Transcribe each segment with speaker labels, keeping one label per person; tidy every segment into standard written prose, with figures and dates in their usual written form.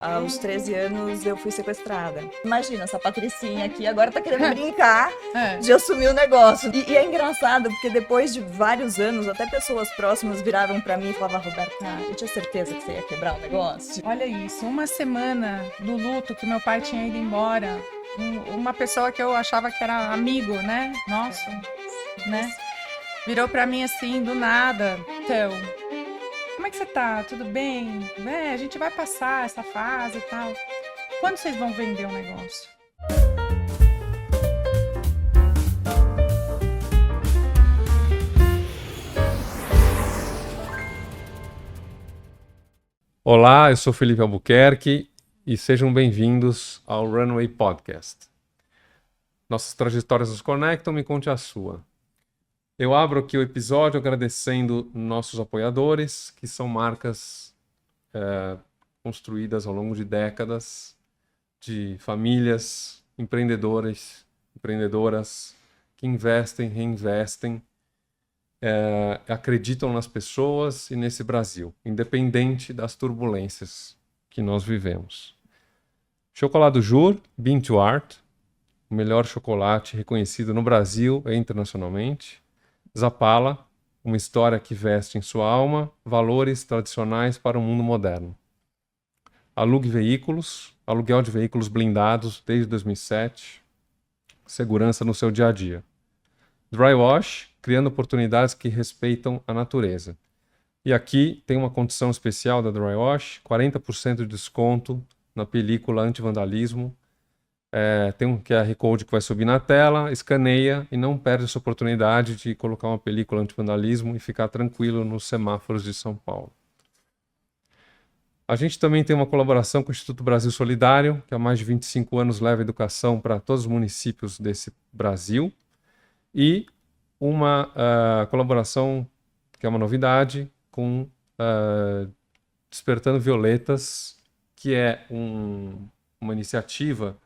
Speaker 1: Aos 13 anos eu fui sequestrada. Imagina, essa Patricinha aqui agora tá querendo brincar de assumir o negócio. E é engraçado, porque depois de vários anos, até pessoas próximas viraram pra mim e falavam: Roberta, eu tinha certeza que você ia quebrar o negócio.
Speaker 2: Olha isso, uma semana do luto que meu pai tinha ido embora, uma pessoa que eu achava que era amigo, né? Nossa, né? Virou pra mim assim, do nada. Então, como é que você tá? Tudo bem? A gente vai passar essa fase e tal. Quando vocês vão vender o negócio?
Speaker 3: Olá, eu sou Felipe Albuquerque e sejam bem-vindos ao Runway Podcast. Nossas trajetórias nos conectam, me conte a sua. Eu abro aqui o episódio agradecendo nossos apoiadores, que são marcas construídas ao longo de décadas, de famílias empreendedoras que investem, reinvestem, acreditam nas pessoas e nesse Brasil, independente das turbulências que nós vivemos. Chocolate Jur, Bean to Art, o melhor chocolate reconhecido no Brasil e internacionalmente. Zapala, uma história que veste em sua alma valores tradicionais para o mundo moderno. Alugue Veículos, aluguel de veículos blindados desde 2007, segurança no seu dia a dia. Dry Wash, criando oportunidades que respeitam a natureza. E aqui tem uma condição especial da Dry Wash, 40% de desconto na película anti-vandalismo. Tem um QR Code que vai subir na tela, escaneia e não perde essa oportunidade de colocar uma película anti-vandalismo e ficar tranquilo nos semáforos de São Paulo. A gente também tem uma colaboração com o Instituto Brasil Solidário, que há mais de 25 anos leva educação para todos os municípios desse Brasil. E uma colaboração, que é uma novidade, com Despertando Violetas, que é uma iniciativa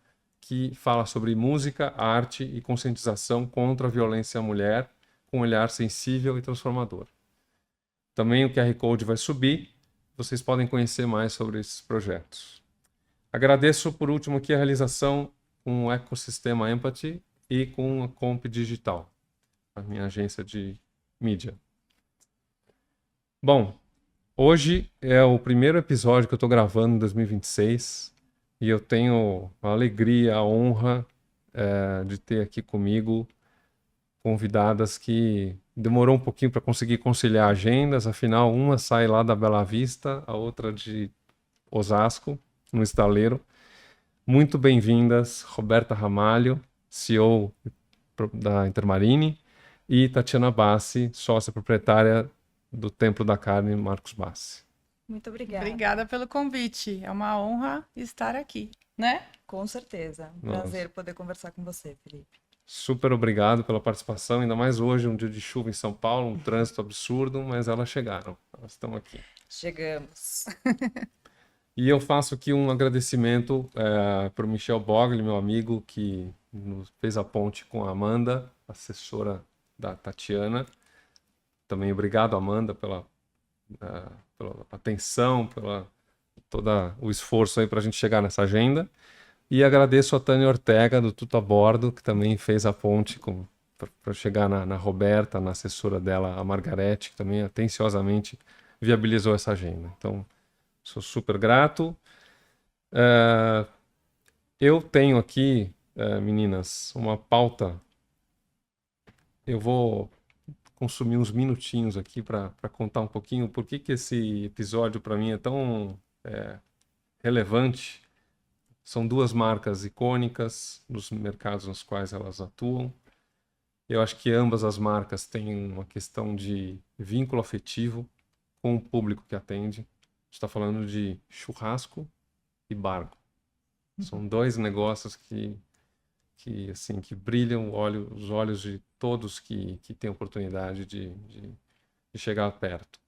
Speaker 3: que fala sobre música, arte e conscientização contra a violência à mulher, com um olhar sensível e transformador. Também o QR Code vai subir, vocês podem conhecer mais sobre esses projetos. Agradeço, por último, aqui a realização com o ecossistema Empathy e com a Comp Digital, a minha agência de mídia. Bom, hoje é o primeiro episódio que eu estou gravando em 2026 e eu tenho a alegria, a honra de ter aqui comigo convidadas que demorou um pouquinho para conseguir conciliar agendas, afinal uma sai lá da Bela Vista, a outra de Osasco, no estaleiro. Muito bem-vindas, Roberta Ramalho, CEO da Intermarine, e Tatiana Bassi, sócia proprietária do Templo da Carne Marcos Bassi.
Speaker 1: Muito obrigada.
Speaker 2: Obrigada pelo convite. É uma honra estar aqui, né?
Speaker 1: Com certeza. Um prazer poder conversar com você, Felipe.
Speaker 3: Super obrigado pela participação, ainda mais hoje, um dia de chuva em São Paulo, um trânsito absurdo, mas elas chegaram, elas estão aqui.
Speaker 1: Chegamos.
Speaker 3: E eu faço aqui um agradecimento para o Michel Bogli, meu amigo, que nos fez a ponte com a Amanda, assessora da Tatiana. Também obrigado, Amanda, pela atenção, pela todo o esforço aí para a gente chegar nessa agenda. E agradeço a Tânia Ortega, do Tudo a Bordo, que também fez a ponte para chegar na Roberta, na assessora dela, a Margarete, que também atenciosamente viabilizou essa agenda. Então, sou super grato. Eu tenho aqui, meninas, uma pauta. Eu vou consumir uns minutinhos aqui para contar um pouquinho por que esse episódio para mim é tão relevante. São duas marcas icônicas nos mercados nos quais elas atuam. Eu acho que ambas as marcas têm uma questão de vínculo afetivo com o público que atende. A gente está falando de churrasco e barco. São dois negócios que brilham os olhos de todos que têm oportunidade de chegar perto.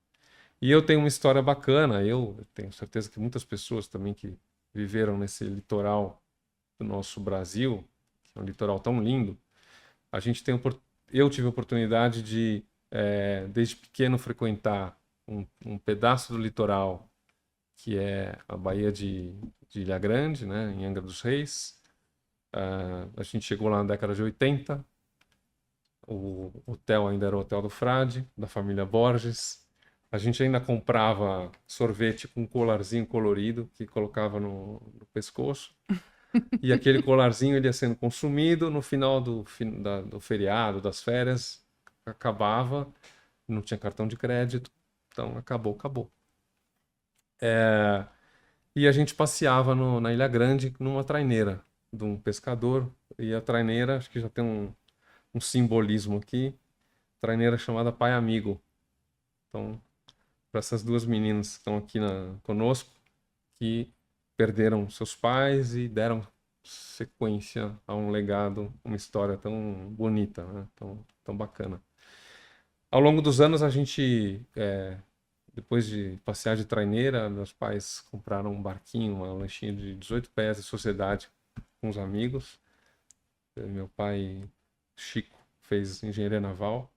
Speaker 3: E eu tenho uma história bacana, eu tenho certeza que muitas pessoas também que viveram nesse litoral do nosso Brasil, que é um litoral tão lindo, eu tive a oportunidade de, desde pequeno, frequentar um pedaço do litoral que é a Baía de Ilha Grande, né, em Angra dos Reis. A gente chegou lá na década de 80. O hotel ainda era o Hotel do Frade, da família Borges. A gente ainda comprava sorvete com um colarzinho colorido que colocava no pescoço. E aquele colarzinho ele ia sendo consumido. No final do feriado, das férias, acabava. Não tinha cartão de crédito. Então, acabou. E a gente passeava na Ilha Grande numa traineira de um pescador. E a traineira, acho que já tem um simbolismo aqui. Traineira chamada Pai Amigo. Então, para essas duas meninas que estão aqui conosco, que perderam seus pais e deram sequência a um legado, uma história tão bonita, né? Tão bacana. Ao longo dos anos, a gente, depois de passear de traineira, meus pais compraram um barquinho, uma lanchinha de 18 pés de sociedade com os amigos. Meu pai, Chico, fez engenharia naval,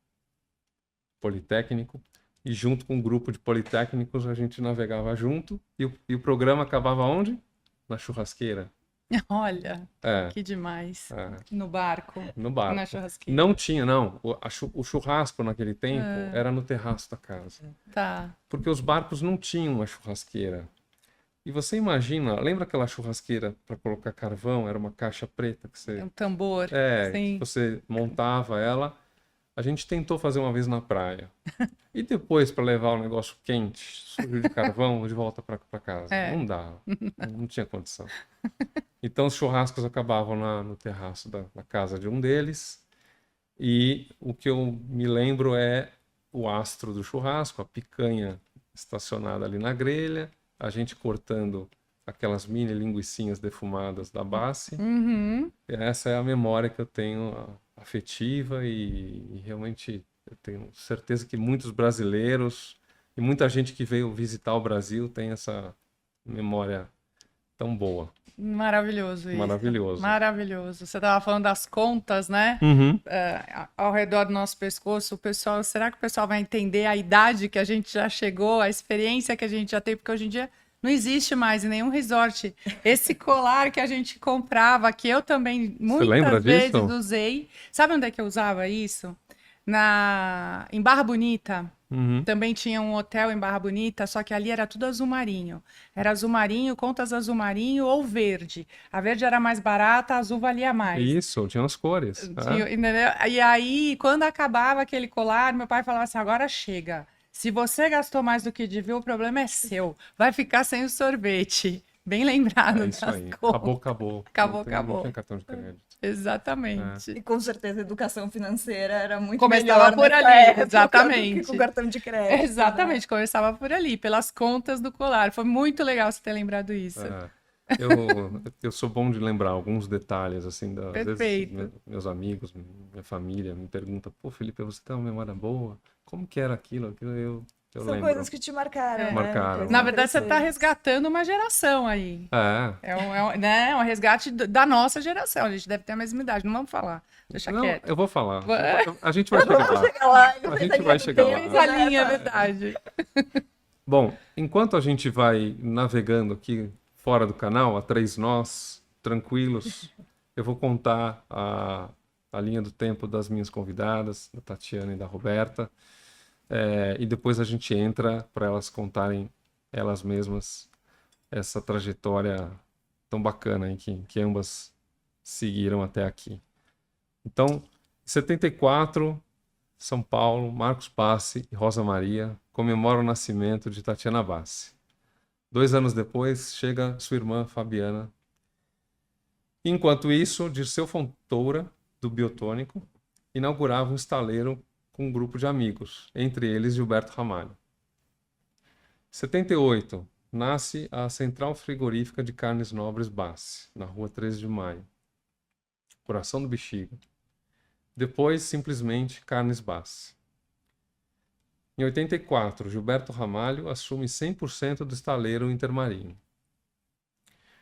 Speaker 3: politécnico, e junto com um grupo de politécnicos a gente navegava junto, e o programa acabava onde? Na churrasqueira.
Speaker 2: Olha, que demais. No barco.
Speaker 3: No barco.
Speaker 2: Na churrasqueira.
Speaker 3: Não tinha, não. O churrasco naquele tempo era no terraço da casa.
Speaker 2: Tá.
Speaker 3: Porque os barcos não tinham uma churrasqueira. E você imagina, lembra aquela churrasqueira para colocar carvão? Era uma caixa preta que você...
Speaker 2: Um tambor.
Speaker 3: Sim. Que você montava ela. A gente tentou fazer uma vez na praia. E depois, para levar o negócio quente, sujo de carvão, de volta para casa. Não dava. Não tinha condição. Então, os churrascos acabavam no terraço da casa de um deles. E o que eu me lembro é o astro do churrasco, a picanha estacionada ali na grelha, a gente cortando aquelas mini linguicinhas defumadas da Bassi.
Speaker 2: Uhum.
Speaker 3: E essa é a memória que eu tenho afetiva e realmente eu tenho certeza que muitos brasileiros e muita gente que veio visitar o Brasil tem essa memória tão boa.
Speaker 2: Maravilhoso isso.
Speaker 3: Maravilhoso.
Speaker 2: Maravilhoso. Você estava falando das contas, né?
Speaker 3: Uhum.
Speaker 2: Ao redor do nosso pescoço, será que o pessoal vai entender a idade que a gente já chegou, a experiência que a gente já tem? Porque hoje em dia não existe mais em nenhum resort. Esse colar que a gente comprava, que eu também muitas vezes usei. Sabe onde é que eu usava isso? Em Barra Bonita.
Speaker 3: Uhum.
Speaker 2: Também tinha um hotel em Barra Bonita, só que ali era tudo azul marinho. Era azul marinho, contas azul marinho ou verde. A verde era mais barata, a azul valia mais.
Speaker 3: Isso, tinha as cores.
Speaker 2: Entendeu? E aí, quando acabava aquele colar, meu pai falava assim, agora chega. Se você gastou mais do que devia, o problema é seu. Vai ficar sem o sorvete. Bem lembrado.
Speaker 3: Isso aí.
Speaker 2: Contas.
Speaker 3: Acabou.
Speaker 2: Acabou.
Speaker 3: Não tem cartão de crédito.
Speaker 2: Exatamente.
Speaker 1: E com certeza a educação financeira era muito
Speaker 2: começava
Speaker 1: melhor
Speaker 2: por ali, exatamente.
Speaker 1: Do que com o cartão de crédito.
Speaker 2: Exatamente, começava por ali, pelas contas do colar. Foi muito legal você ter lembrado isso.
Speaker 3: Eu sou bom de lembrar alguns detalhes, assim, às vezes meus amigos, minha família me perguntam, pô, Felipe, você tem uma memória boa? Como que era aquilo? Eu
Speaker 1: São
Speaker 3: lembro.
Speaker 1: coisas que te marcaram,
Speaker 3: Marcaram.
Speaker 2: Na verdade, você está resgatando uma geração aí.
Speaker 3: É
Speaker 2: um resgate da nossa geração. A gente deve ter a mesma idade, não vamos falar. Deixa quieto.
Speaker 3: Eu vou falar. A gente vai chegar lá. A gente vai chegar lá.
Speaker 2: Essa linha, é verdade.
Speaker 3: Bom, enquanto a gente vai navegando aqui fora do canal, a três nós, tranquilos, eu vou contar a linha do tempo das minhas convidadas, da Tatiana e da Roberta. E depois a gente entra para elas contarem elas mesmas essa trajetória tão bacana aí que ambas seguiram até aqui. Então, em 74, São Paulo, Marcos Bassi e Rosa Maria comemoram o nascimento de Tatiana Bassi. 2 anos depois, chega sua irmã Fabiana. Enquanto isso, Dirceu Fontoura, do Biotônico, inaugurava um estaleiro com um grupo de amigos, entre eles Gilberto Ramalho. Em 78, nasce a Central Frigorífica de Carnes Nobres Bassi, na rua 13 de Maio. Coração do Bexiga. Depois, simplesmente, Carnes Bassi. Em 84, Gilberto Ramalho assume 100% do estaleiro Intermarinho.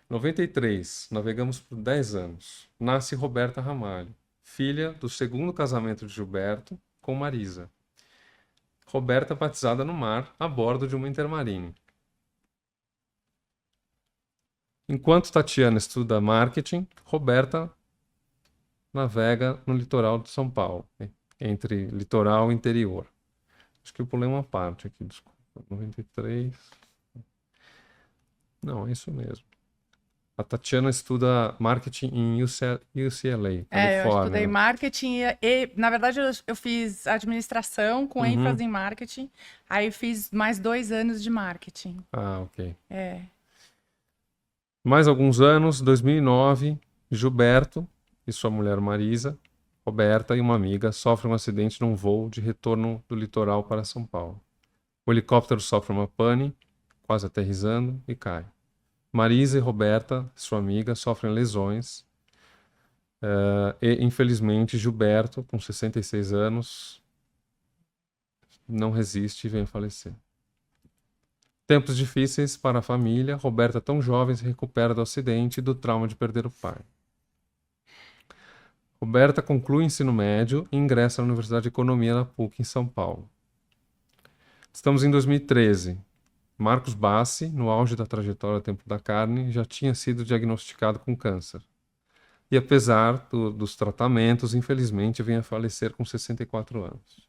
Speaker 3: Em 93, navegamos por 10 anos. Nasce Roberta Ramalho, filha do segundo casamento de Gilberto com Marisa. Roberta batizada no mar, a bordo de uma Intermarinho. Enquanto Tatiana estuda marketing, Roberta navega no litoral de São Paulo, entre litoral e interior. Acho que eu pulei uma parte aqui, desculpa. 93. Não, é isso mesmo. A Tatiana estuda marketing em UCLA, Califórnia.
Speaker 2: Eu estudei marketing e na verdade, eu fiz administração com ênfase em marketing. Aí fiz mais 2 anos de marketing.
Speaker 3: Ah, ok. Mais alguns anos, 2009, Gilberto e sua mulher Marisa, Roberta e uma amiga sofrem um acidente num voo de retorno do litoral para São Paulo. O helicóptero sofre uma pane, quase aterrissando, e cai. Marisa e Roberta, sua amiga, sofrem lesões e, infelizmente, Gilberto, com 66 anos, não resiste e vem a falecer. Tempos difíceis para a família. Roberta, tão jovem, se recupera do acidente e do trauma de perder o pai. Roberta conclui o ensino médio e ingressa na Universidade de Economia na PUC, em São Paulo. Estamos em 2013. Marcos Bassi, no auge da trajetória Templo da Carne, já tinha sido diagnosticado com câncer. E apesar dos tratamentos, infelizmente, vem a falecer com 64 anos.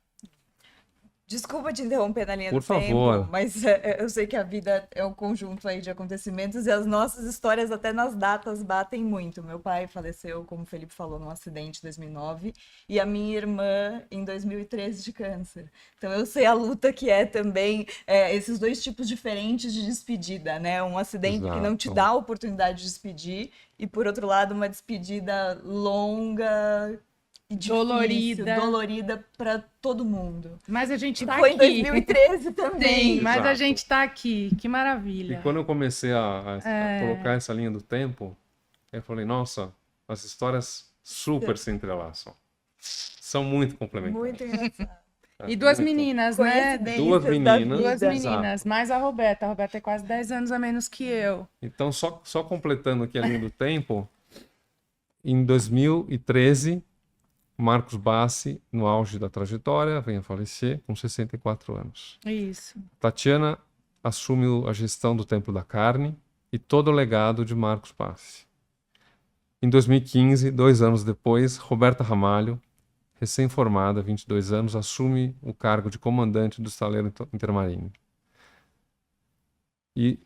Speaker 1: Desculpa te interromper na linha
Speaker 3: Por
Speaker 1: do tempo,
Speaker 3: favor.
Speaker 1: mas eu sei que a vida é um conjunto aí de acontecimentos e as nossas histórias até nas datas batem muito. Meu pai faleceu, como o Felipe falou, num acidente em 2009 e a minha irmã em 2013 de câncer. Então eu sei a luta que é também esses 2 tipos diferentes de despedida, né? Um acidente que não te dá a oportunidade de despedir e, por outro lado, uma despedida longa e difícil, dolorida para todo mundo.
Speaker 2: Mas a gente tá
Speaker 1: Foi
Speaker 2: aqui.
Speaker 1: em 2013 também.
Speaker 2: Sim, mas a gente tá aqui. Que maravilha.
Speaker 3: E quando eu comecei a colocar essa linha do tempo, eu falei, nossa, as histórias super se entrelaçam. São muito complementares.
Speaker 1: Muito engraçado.
Speaker 2: E 2 meninas, né?
Speaker 3: 2 meninas.
Speaker 2: 2 meninas, mais a Roberta. A Roberta é quase 10 anos a menos que eu.
Speaker 3: Então, só completando aqui a linha do tempo, em 2013... Marcos Bassi, no auge da trajetória, vem a falecer com 64 anos.
Speaker 2: Isso.
Speaker 3: Tatiana assume a gestão do Templo da Carne e todo o legado de Marcos Bassi. Em 2015, 2 anos depois, Roberta Ramalho, recém-formada, 22 anos, assume o cargo de comandante do estaleiro Intermarine. E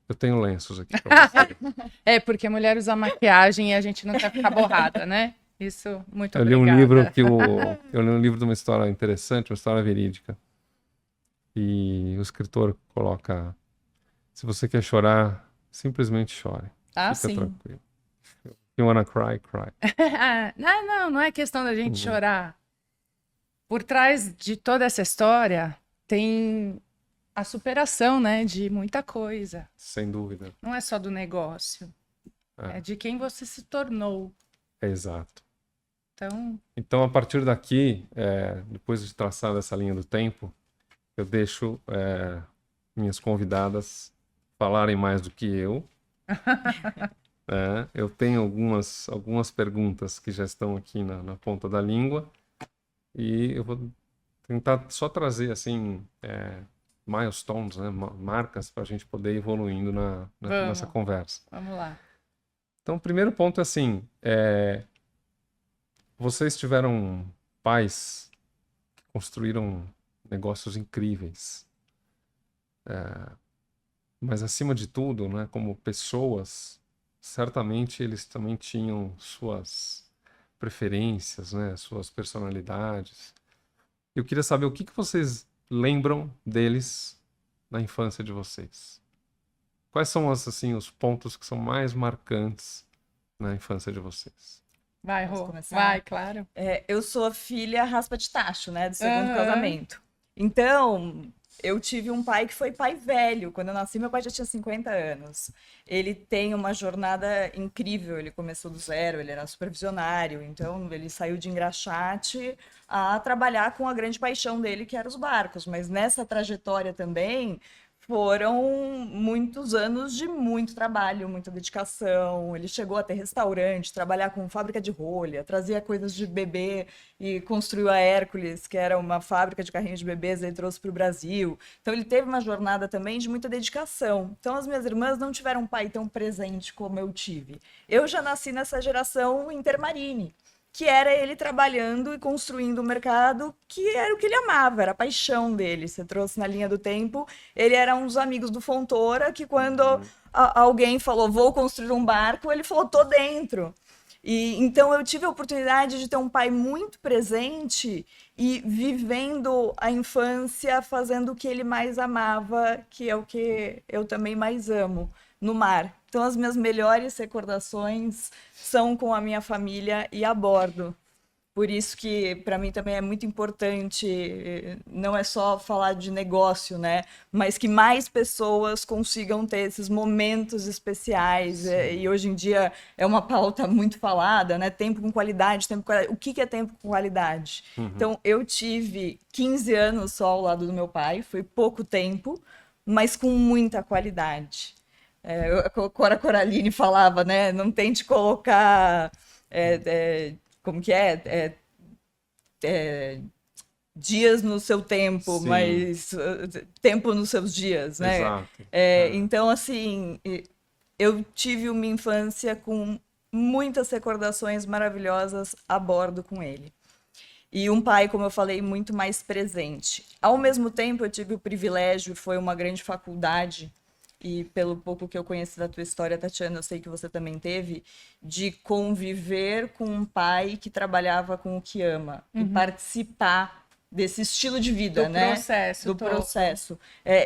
Speaker 3: eu tenho lenços aqui para você.
Speaker 2: Porque mulher usa maquiagem e a gente não quer ficar borrada, né? Isso, muito obrigada.
Speaker 3: Eu li um livro de uma história interessante, uma história verídica. E o escritor coloca: se você quer chorar, simplesmente chore. Fica
Speaker 2: sim.
Speaker 3: tranquilo. You wanna cry, cry.
Speaker 2: Não é questão da gente chorar. Por trás de toda essa história tem a superação, né, de muita coisa.
Speaker 3: Sem dúvida.
Speaker 2: Não é só do negócio. É de quem você se tornou.
Speaker 3: Exato.
Speaker 2: Então,
Speaker 3: a partir daqui, depois de traçar essa linha do tempo, eu deixo minhas convidadas falarem mais do que eu. Eu tenho algumas perguntas que já estão aqui na ponta da língua e eu vou tentar só trazer assim milestones, né, marcas para a gente poder ir evoluindo nessa conversa.
Speaker 2: Vamos lá.
Speaker 3: Então, o primeiro ponto é assim, vocês tiveram pais que construíram negócios incríveis. Mas, acima de tudo, né, como pessoas, certamente eles também tinham suas preferências, né, suas personalidades. Eu queria saber o que vocês lembram deles na infância de vocês. Quais são os pontos que são mais marcantes na infância de vocês?
Speaker 2: Vai, Rô. Vai, claro.
Speaker 1: Eu sou a filha raspa de tacho, né, do segundo casamento. Então, eu tive um pai que foi pai velho. Quando eu nasci, meu pai já tinha 50 anos. Ele tem uma jornada incrível. Ele começou do zero, ele era supervisionário. Então, ele saiu de engraxate a trabalhar com a grande paixão dele, que era os barcos. Mas nessa trajetória também, foram muitos anos de muito trabalho, muita dedicação. Ele chegou a ter restaurante, trabalhar com fábrica de rolha, trazia coisas de bebê e construiu a Hércules, que era uma fábrica de carrinhos de bebês, e trouxe para o Brasil. Então ele teve uma jornada também de muita dedicação. Então as minhas irmãs não tiveram um pai tão presente como eu tive. Eu já nasci nessa geração Intermarine, que era ele trabalhando e construindo um mercado que era o que ele amava, era a paixão dele. Você trouxe na linha do tempo, ele era um dos amigos do Fontoura, que quando alguém falou, vou construir um barco, ele falou, tô dentro. E então eu tive a oportunidade de ter um pai muito presente e vivendo a infância, fazendo o que ele mais amava, que é o que eu também mais amo, no mar. Então as minhas melhores recordações são com a minha família e a bordo. Por isso que para mim também é muito importante, não é só falar de negócio, né? Mas que mais pessoas consigam ter esses momentos especiais. E hoje em dia é uma pauta muito falada, né? Tempo com qualidade, tempo com qualidade. O que é tempo com qualidade? Então eu tive 15 anos só ao lado do meu pai, foi pouco tempo, mas com muita qualidade. A Cora Coraline falava, né? Não tente colocar... como que dias no seu tempo, sim, mas tempo nos seus dias, né?
Speaker 3: Exato.
Speaker 1: Então, assim, eu tive uma infância com muitas recordações maravilhosas a bordo com ele. E um pai, como eu falei, muito mais presente. Ao mesmo tempo, eu tive o privilégio, foi uma grande faculdade, e pelo pouco que eu conheço da tua história, Tatiana, eu sei que você também teve, de conviver com um pai que trabalhava com o que ama e participar desse estilo de vida, né? Do processo.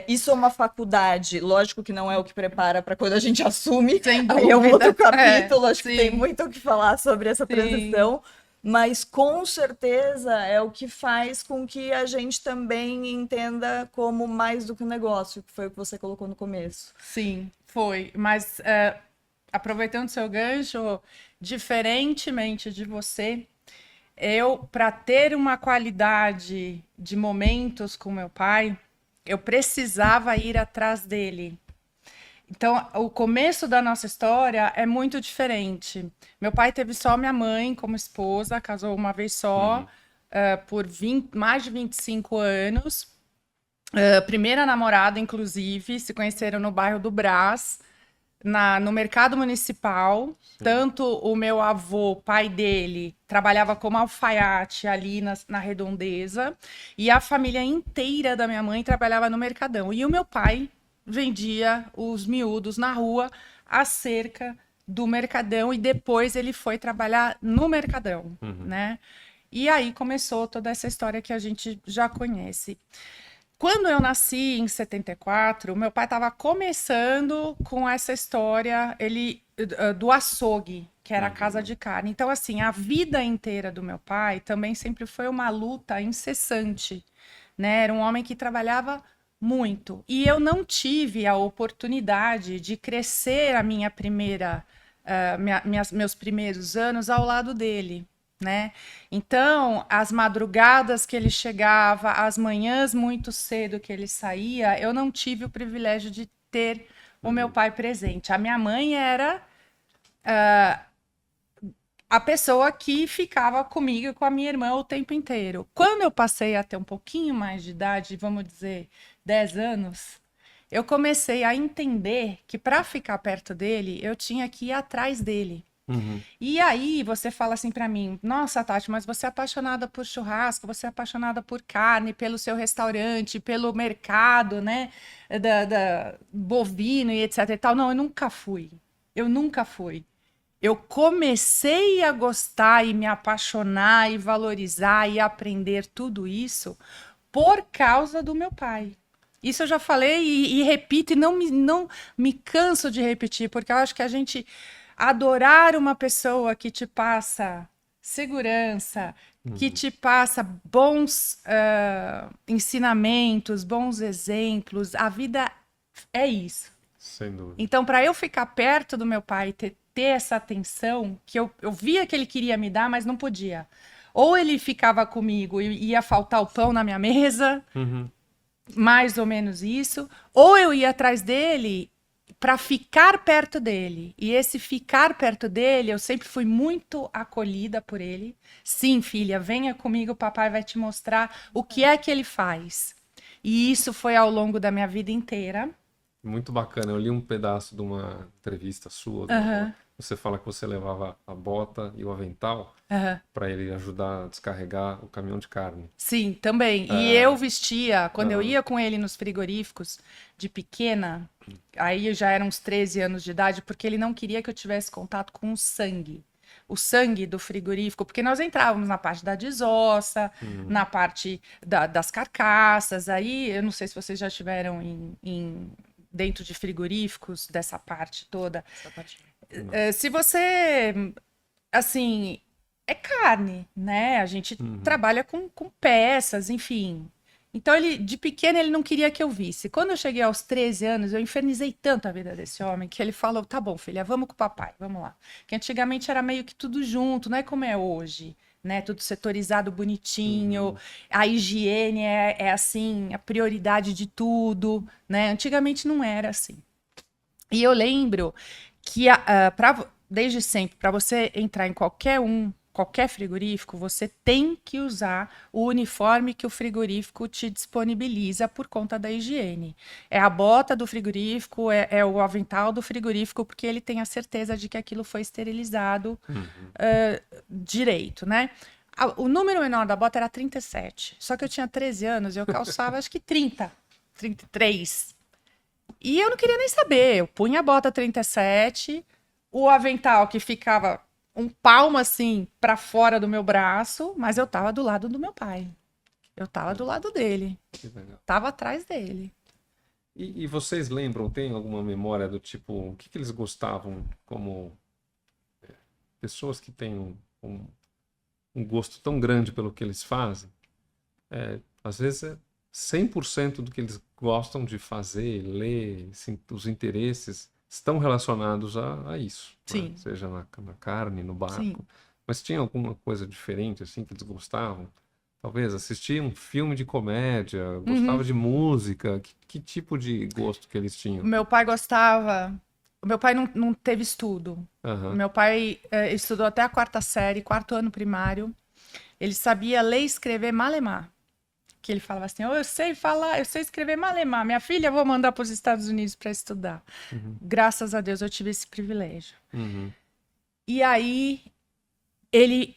Speaker 1: Isso é uma faculdade, lógico que não é o que prepara para quando a gente assume, aí é um outro capítulo, acho que tem muito o que falar sobre essa transição. Mas com certeza é o que faz com que a gente também entenda como mais do que um negócio, que foi o que você colocou no começo.
Speaker 2: Sim, foi. Mas aproveitando seu gancho, diferentemente de você, para ter uma qualidade de momentos com meu pai, eu precisava ir atrás dele. Então, o começo da nossa história é muito diferente. Meu pai teve só minha mãe como esposa, casou uma vez só, por mais de 25 anos. Primeira namorada, inclusive, se conheceram no bairro do Brás, no mercado municipal. Sim. Tanto o meu avô, pai dele, trabalhava como alfaiate ali na Redondeza, e a família inteira da minha mãe trabalhava no Mercadão. E o meu pai vendia os miúdos na rua, acerca do Mercadão, e depois ele foi trabalhar no Mercadão, né? E aí começou toda essa história que a gente já conhece. Quando eu nasci em 74, meu pai estava começando com essa história do açougue, que era a casa de carne. Então, assim, a vida inteira do meu pai também sempre foi uma luta incessante, né? Era um homem que trabalhava muito. E eu não tive a oportunidade de crescer a meus primeiros anos ao lado dele, né? Então, as madrugadas que ele chegava, as manhãs muito cedo que ele saía, eu não tive o privilégio de ter o meu pai presente. A minha mãe era a pessoa que ficava comigo e com a minha irmã o tempo inteiro. Quando eu passei a ter um pouquinho mais de idade, vamos dizer 10 anos, eu comecei a entender que para ficar perto dele, eu tinha que ir atrás dele. E aí você fala assim para mim, nossa, Tati, mas você é apaixonada por churrasco, você é apaixonada por carne, pelo seu restaurante, pelo mercado, né, bovino e etc e tal. Não, eu nunca fui. Eu comecei a gostar e me apaixonar e valorizar e aprender tudo isso por causa do meu pai. Isso eu já falei e repito, e não me canso de repetir, porque eu acho que a gente adorar uma pessoa que te passa segurança, que te passa bons ensinamentos, bons exemplos, a vida é isso.
Speaker 3: Sem dúvida.
Speaker 2: Então, para eu ficar perto do meu pai, ter essa atenção, que eu via que ele queria me dar, mas não podia. Ou ele ficava comigo e ia faltar o pão na minha mesa, mais ou menos isso, ou eu ia atrás dele para ficar perto dele. E esse ficar perto dele, eu sempre fui muito acolhida por ele. Sim, filha, venha comigo, o papai vai te mostrar o que é que ele faz. E isso foi ao longo da minha vida inteira.
Speaker 3: Muito bacana. Eu li um pedaço de uma entrevista sua. Você fala que você levava a bota e o avental para ele ajudar a descarregar o caminhão de carne.
Speaker 2: Sim, também. E eu vestia, quando eu ia com ele nos frigoríficos, de pequena, aí eu já era uns 13 anos de idade, porque ele não queria que eu tivesse contato com o sangue. O sangue do frigorífico, porque nós entrávamos na parte da desossa, na parte das carcaças. Aí, eu não sei se vocês já estiveram dentro de frigoríficos, dessa parte toda. Se você, assim, é carne, né? A gente trabalha com peças, enfim. Então, de pequeno, ele não queria que eu visse. Quando eu cheguei aos 13 anos, eu infernizei tanto a vida desse homem, que ele falou, tá bom, filha, vamos com o papai, vamos lá. Que antigamente era meio que tudo junto, não é como é hoje, né? Tudo setorizado, bonitinho. A higiene é assim, a prioridade de tudo, né? Antigamente não era assim. E eu lembro que desde sempre, para você entrar em qualquer frigorífico, você tem que usar o uniforme que o frigorífico te disponibiliza por conta da higiene. É a bota do frigorífico, é o avental do frigorífico, porque ele tem a certeza de que aquilo foi esterilizado direito, né? O número menor da bota era 37, só que eu tinha 13 anos e eu calçava acho que 30, 33. E eu não queria nem saber, eu punha a bota 37, o avental que ficava um palmo assim para fora do meu braço, mas eu tava do lado do meu pai. Eu tava do lado dele.
Speaker 3: Que legal.
Speaker 2: Tava atrás dele.
Speaker 3: E vocês lembram, tem alguma memória do tipo, o que eles gostavam como pessoas que têm um gosto tão grande pelo que eles fazem? Às vezes é 100% do que eles gostam de fazer, ler, os interesses estão relacionados a isso.
Speaker 2: Sim.
Speaker 3: Né? Seja na carne, no barco.
Speaker 2: Sim.
Speaker 3: Mas tinha alguma coisa diferente assim que eles gostavam? Talvez assistir um filme de comédia, gostava de música. Que tipo de gosto que eles tinham?
Speaker 2: Meu pai gostava. O meu pai não teve estudo.
Speaker 3: Uhum.
Speaker 2: Meu pai estudou até a 4ª série, 4º ano primário. Ele sabia ler e escrever malemar. Que ele falava assim, eu sei falar, eu sei escrever malemar. Minha filha eu vou mandar para os Estados Unidos para estudar. Graças a Deus eu tive esse privilégio. E aí, ele,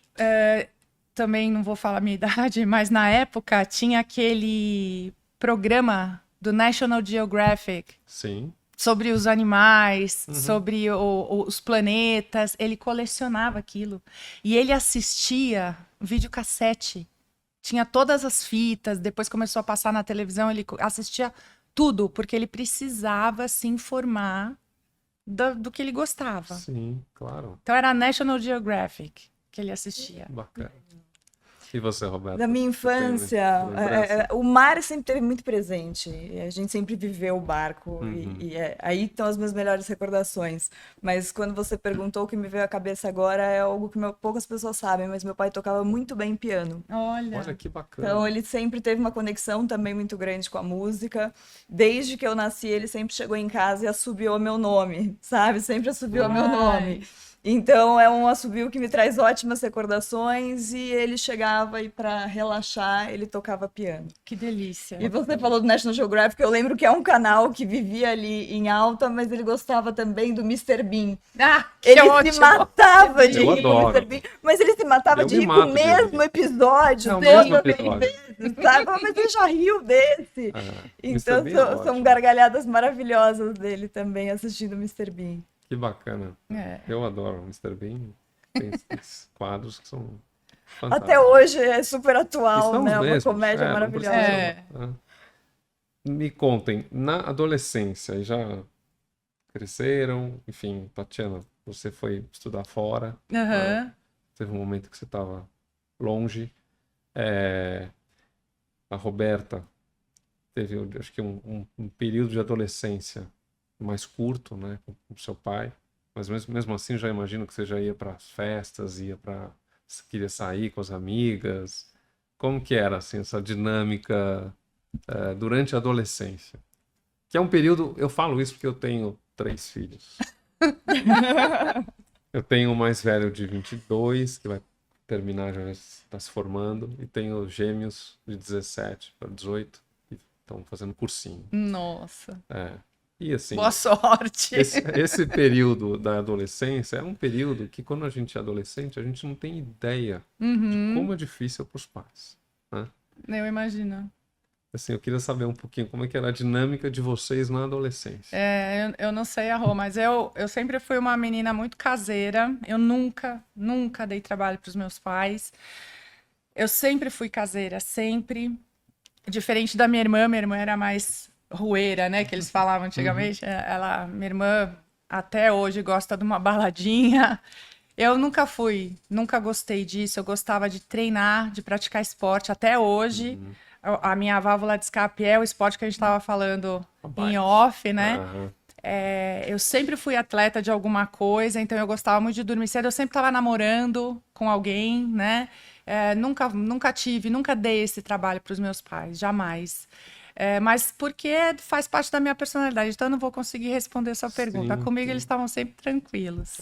Speaker 2: também não vou falar a minha idade, mas na época tinha aquele programa do National Geographic.
Speaker 3: Sim.
Speaker 2: Sobre os animais, sobre os planetas. Ele colecionava aquilo. E ele assistia videocassete. Tinha todas as fitas, depois começou a passar na televisão, ele assistia tudo, porque ele precisava se informar do que ele gostava.
Speaker 3: Sim, claro.
Speaker 2: Então era National Geographic que ele assistia.
Speaker 3: Bacana. E você, Roberta?
Speaker 1: Da minha infância, o mar sempre esteve muito presente. A gente sempre viveu o barco. Aí estão as minhas melhores recordações. Mas quando você perguntou, o que me veio à cabeça agora é algo que poucas pessoas sabem, mas meu pai tocava muito bem piano.
Speaker 2: Olha
Speaker 3: que bacana.
Speaker 1: Então ele sempre teve uma conexão também muito grande com a música. Desde que eu nasci, ele sempre chegou em casa e assobiou meu nome, sabe? Sempre assobiou meu nome. Então é um assobio que me traz ótimas recordações, e ele chegava e para relaxar ele tocava piano.
Speaker 2: Que delícia.
Speaker 1: E você falou do National Geographic, eu lembro que é um canal que vivia ali em alta, mas ele gostava também do Mr. Bean. Ele se matava de rir com o Mr. Bean, mas ele se matava de rir com o mesmo episódio, vezes, sabe? Mas ele já riu desse. Então são gargalhadas maravilhosas dele também assistindo o Mr. Bean.
Speaker 3: Que bacana. Eu adoro o Mr. Bean. Tem esses quadros que são fantásticos.
Speaker 1: Até hoje é super atual, né? Uma comédia maravilhosa.
Speaker 3: Me contem, na adolescência, já cresceram, enfim, Tatiana, você foi estudar fora. Teve um momento que você estava longe. A Roberta teve, acho que um período de adolescência mais curto, né, com seu pai, mas mesmo assim já imagino que você já ia para as festas, queria sair com as amigas. Como que era assim essa dinâmica durante a adolescência. Que é um período, eu falo isso porque eu tenho 3 filhos. Eu tenho o mais velho de 22, que vai terminar, já está se formando, e tenho gêmeos de 17 para 18, que estão fazendo cursinho.
Speaker 2: Nossa.
Speaker 3: E assim,
Speaker 2: boa sorte.
Speaker 3: Esse período da adolescência é um período que, quando a gente é adolescente, a gente não tem ideia de como é difícil para os pais, né?
Speaker 2: Eu imagino.
Speaker 3: Assim, eu queria saber um pouquinho como é que era a dinâmica de vocês na adolescência.
Speaker 2: Eu não sei, Rô, mas eu sempre fui uma menina muito caseira. Eu nunca dei trabalho para os meus pais. Eu sempre fui caseira, sempre. Diferente da minha irmã era mais rueira, né? Que eles falavam antigamente. Minha irmã até hoje gosta de uma baladinha. Eu nunca gostei disso. Eu gostava de treinar, de praticar esporte até hoje. A minha válvula de escape é o esporte que a gente estava falando em off, né? Eu sempre fui atleta de alguma coisa, então eu gostava muito de dormir cedo. Eu sempre estava namorando com alguém, né? Nunca dei esse trabalho para os meus pais, jamais. Mas porque faz parte da minha personalidade, então eu não vou conseguir responder sua pergunta. Comigo eles estavam sempre tranquilos.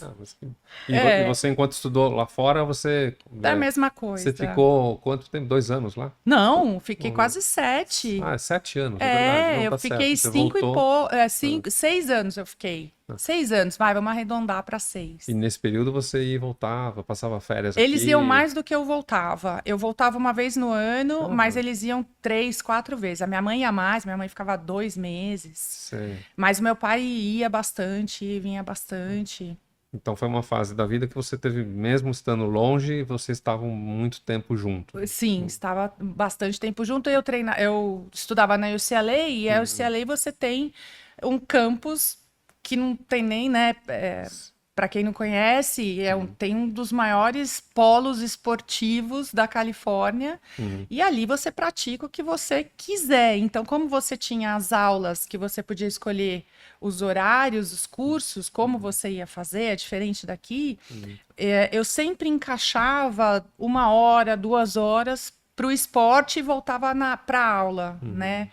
Speaker 3: E você, enquanto estudou lá fora, você...
Speaker 2: É a mesma coisa.
Speaker 3: Você ficou quanto tempo? 2 anos lá?
Speaker 2: Não, fiquei quase 7.
Speaker 3: 7 anos, é verdade. Não,
Speaker 2: eu
Speaker 3: tá
Speaker 2: fiquei
Speaker 3: certo.
Speaker 2: 6 anos eu fiquei. 6 anos, vamos arredondar para 6.
Speaker 3: E nesse período você ia e voltava, passava férias aqui?
Speaker 2: Eles iam mais do que eu voltava. Eu voltava uma vez no ano, mas eles iam 3, 4 vezes. A minha mãe ia mais, minha mãe ficava 2 meses.
Speaker 3: Sei.
Speaker 2: Mas o meu pai ia bastante, vinha bastante.
Speaker 3: Então foi uma fase da vida que você teve, mesmo estando longe, vocês estavam muito tempo juntos.
Speaker 2: Sim, estava bastante tempo junto. Eu estudava na UCLA, e a UCLA você tem um campus que não tem nem, né? Para quem não conhece, tem um dos maiores polos esportivos da Califórnia. E ali você pratica o que você quiser. Então, como você tinha as aulas que você podia escolher os horários, os cursos, como você ia fazer, é diferente daqui, eu sempre encaixava 1 hora, 2 horas para o esporte e voltava para a aula, né?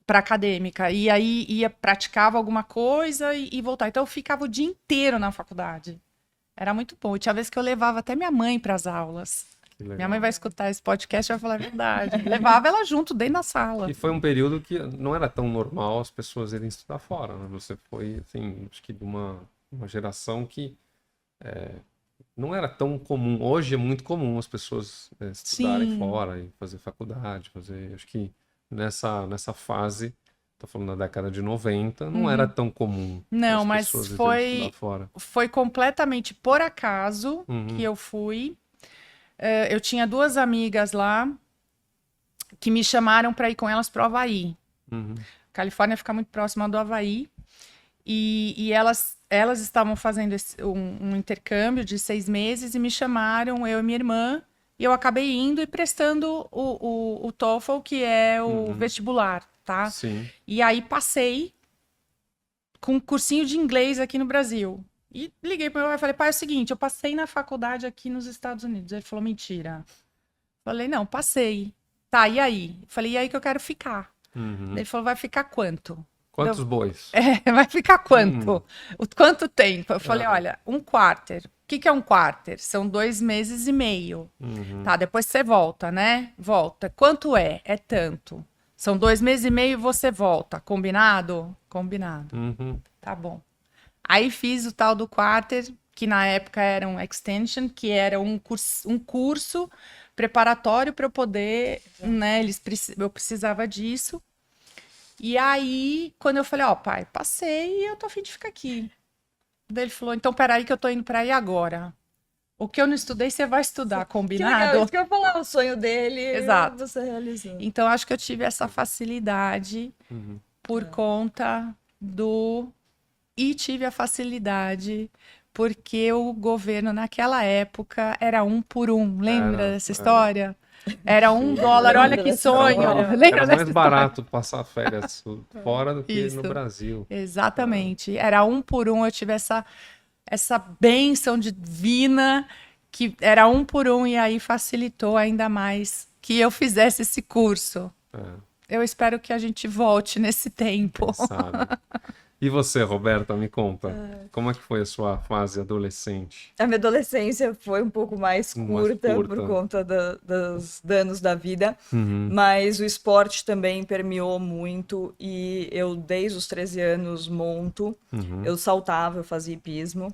Speaker 2: Para acadêmica. E aí praticava alguma coisa e voltava. Então eu ficava o dia inteiro na faculdade. Era muito bom. E tinha vezes que eu levava até minha mãe para as aulas. Minha mãe vai escutar esse podcast e vai falar a verdade. Levava ela junto dentro da sala.
Speaker 3: E foi um período que não era tão normal as pessoas irem estudar fora, né? Você foi, assim, acho que de uma geração que não era tão comum. Hoje é muito comum as pessoas estudarem fora e fazer faculdade, acho que nessa fase, tô falando da década de 90, não era tão comum.
Speaker 2: Não, mas foi completamente por acaso que eu fui. Eu tinha 2 amigas lá que me chamaram para ir com elas para o Havaí. Califórnia fica muito próxima do Havaí. E elas estavam fazendo um intercâmbio de 6 meses e me chamaram, eu e minha irmã. E eu acabei indo e prestando o TOEFL, que é o vestibular, tá?
Speaker 3: Sim.
Speaker 2: E aí passei com um cursinho de inglês aqui no Brasil. E liguei para meu pai e falei, pai, é o seguinte, eu passei na faculdade aqui nos Estados Unidos. Ele falou, mentira. Falei, não, passei. Tá, e aí? Falei, e aí que eu quero ficar. Ele falou, vai ficar quanto?
Speaker 3: Quantos bois?
Speaker 2: Vai ficar quanto? Quanto tempo? Eu falei, olha, 1 quarter. O que é 1 quarter? São 2 meses e meio. Tá, depois você volta, né? Volta. Quanto é? É tanto. São 2 meses e meio e você volta. Combinado? Combinado. Tá bom. Aí fiz o tal do quarter, que na época era um extension, que era um curso preparatório para eu poder, né? Eu precisava disso. E aí, quando eu falei, pai, passei e eu tô a fim de ficar aqui. Daí ele falou, então peraí que eu tô indo pra aí agora. O que eu não estudei, você vai estudar, combinado?
Speaker 1: Que legal, isso que eu ia falar, o sonho dele,
Speaker 2: exato.
Speaker 1: Você realizou.
Speaker 2: Então, acho que eu tive essa facilidade por conta do... E tive a facilidade porque o governo, naquela época, era 1 por 1. Lembra dessa história? Era $1, olha que sonho.
Speaker 3: Era mais barato passar férias fora do que no Brasil.
Speaker 2: Exatamente. Era 1 por 1, eu tive essa bênção divina, que era 1 por 1, e aí facilitou ainda mais que eu fizesse esse curso. eu espero que a gente volte nesse tempo.
Speaker 3: Quem sabe? E você, Roberta, me conta, como é que foi a sua fase adolescente?
Speaker 1: A minha adolescência foi um pouco mais curta por conta dos danos da vida, mas o esporte também permeou muito e eu, desde os 13 anos, monto, eu saltava, eu fazia hipismo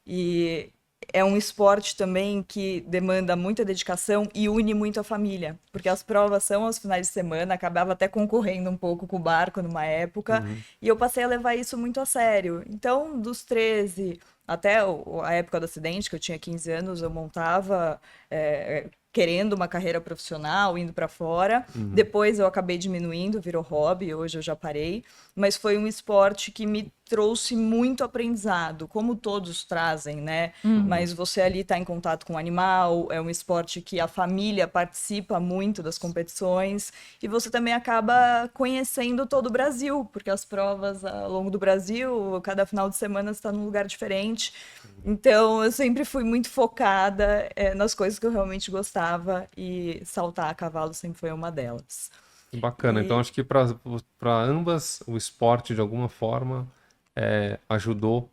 Speaker 1: e é um esporte também que demanda muita dedicação e une muito a família, porque as provas são aos finais de semana, acabava até concorrendo um pouco com o barco numa época, e eu passei a levar isso muito a sério. Então, dos 13 até a época do acidente, que eu tinha 15 anos, eu montava querendo uma carreira profissional, indo para fora. Depois eu acabei diminuindo, virou hobby, hoje eu já parei. Mas foi um esporte que me trouxe muito aprendizado, como todos trazem, né? Mas você ali está em contato com o animal, é um esporte que a família participa muito das competições e você também acaba conhecendo todo o Brasil, porque as provas ao longo do Brasil, cada final de semana você está num lugar diferente. Então, eu sempre fui muito focada nas coisas que eu realmente gostava e saltar a cavalo sempre foi uma delas.
Speaker 3: Bacana. Então, acho que para ambas o esporte, de alguma forma, ajudou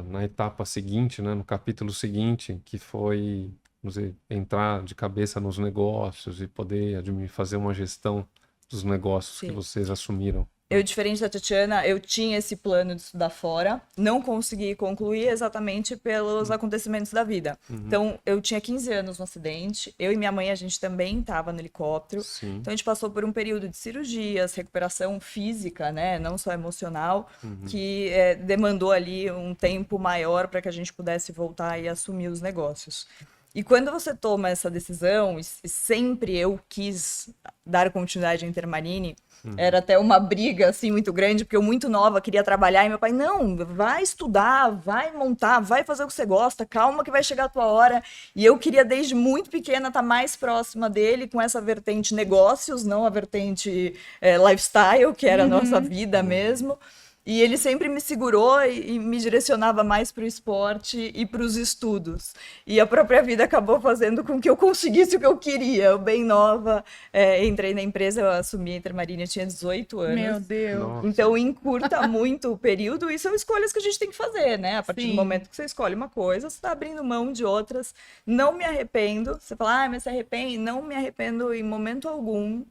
Speaker 3: na etapa seguinte, né, no capítulo seguinte, que foi, vamos dizer, entrar de cabeça nos negócios e poder fazer uma gestão dos negócios que vocês assumiram.
Speaker 1: Eu, diferente da Tatiana, eu tinha esse plano de estudar fora, não consegui concluir exatamente pelos acontecimentos da vida. Então, eu tinha 15 anos no acidente, eu e minha mãe, a gente também estava no helicóptero.
Speaker 3: Sim.
Speaker 1: Então, a gente passou por um período de cirurgias, recuperação física, né, não só emocional, que demandou ali um tempo maior para que a gente pudesse voltar e assumir os negócios. E quando você toma essa decisão, e sempre eu quis dar continuidade à Intermarine, era até uma briga assim muito grande, porque eu muito nova queria trabalhar e meu pai, não, vai estudar, vai montar, vai fazer o que você gosta, calma que vai chegar a tua hora. E eu queria desde muito pequena estar mais próxima dele com essa vertente negócios, não a vertente lifestyle, que era a nossa vida mesmo. E ele sempre me segurou e me direcionava mais para o esporte e para os estudos. E a própria vida acabou fazendo com que eu conseguisse o que eu queria. Eu, bem nova, entrei na empresa, eu assumi a Intermarine, eu tinha 18 anos.
Speaker 2: Meu Deus.
Speaker 3: Nossa.
Speaker 1: Então, encurta muito o período e são escolhas que a gente tem que fazer, né? A partir do momento que você escolhe uma coisa, você está abrindo mão de outras. Não me arrependo. Você fala, mas se arrepende? Não me arrependo em momento algum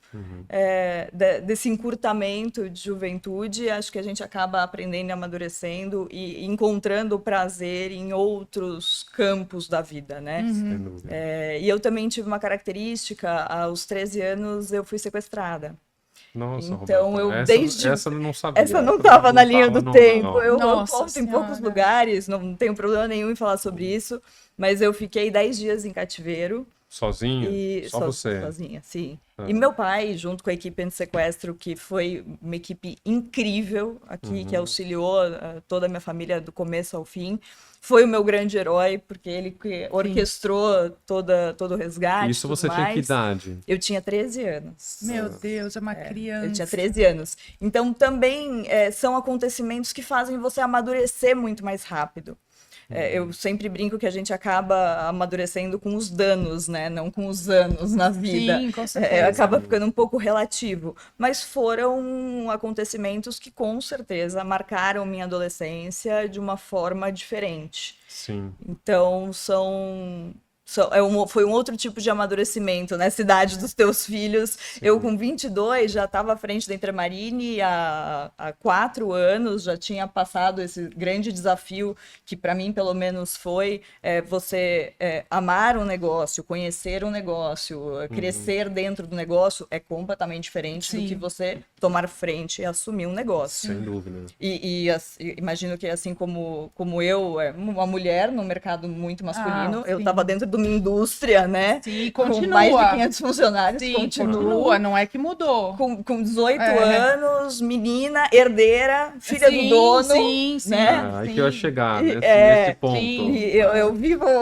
Speaker 1: desse encurtamento de juventude. Acho que a gente acaba aprendendo e amadurecendo e encontrando prazer em outros campos da vida, né? E eu também tive uma característica, aos 13 anos eu fui sequestrada.
Speaker 3: Nossa,
Speaker 1: então,
Speaker 3: Roberta, essa eu não sabia.
Speaker 1: Essa não estava na linha do tempo.
Speaker 3: Não.
Speaker 1: Eu conto em poucos lugares, não tenho problema nenhum em falar sobre isso, mas eu fiquei 10 dias em cativeiro.
Speaker 3: Sozinha? Só você?
Speaker 1: Sozinha, sim. E meu pai, junto com a equipe anti-sequestro, que foi uma equipe incrível aqui, que auxiliou toda a minha família do começo ao fim, foi o meu grande herói, porque ele que orquestrou todo o resgate.
Speaker 3: Isso você tinha que idade?
Speaker 1: Eu tinha 13 anos.
Speaker 2: Meu Deus, é uma criança.
Speaker 1: Eu tinha 13 anos. Então, também são acontecimentos que fazem você amadurecer muito mais rápido. Eu sempre brinco que a gente acaba amadurecendo com os danos, né? Não com os anos na vida.
Speaker 2: Sim, com certeza.
Speaker 1: Acaba ficando um pouco relativo. Mas foram acontecimentos que, com certeza, marcaram minha adolescência de uma forma diferente.
Speaker 3: Sim.
Speaker 1: Então, foi um outro tipo de amadurecimento, né? Cidade dos teus filhos. Sim. Eu, com 22, já estava à frente da Intermarine há 4 anos, já tinha passado esse grande desafio, que para mim, pelo menos, foi você amar um negócio, conhecer um negócio, crescer dentro do negócio, é completamente diferente do que você tomar frente e assumir um negócio.
Speaker 3: Sem dúvida.
Speaker 1: E imagino que, assim como eu, uma mulher no mercado muito masculino, eu estava dentro de uma indústria, né?
Speaker 2: Sim, continua.
Speaker 1: Com mais de 500 funcionários.
Speaker 2: Sim, continua, não é que mudou.
Speaker 1: Com 18 anos, menina, herdeira, filha do dono.
Speaker 2: Sim, sim.
Speaker 1: Né?
Speaker 3: Aí que eu ia chegar nesse ponto.
Speaker 1: E eu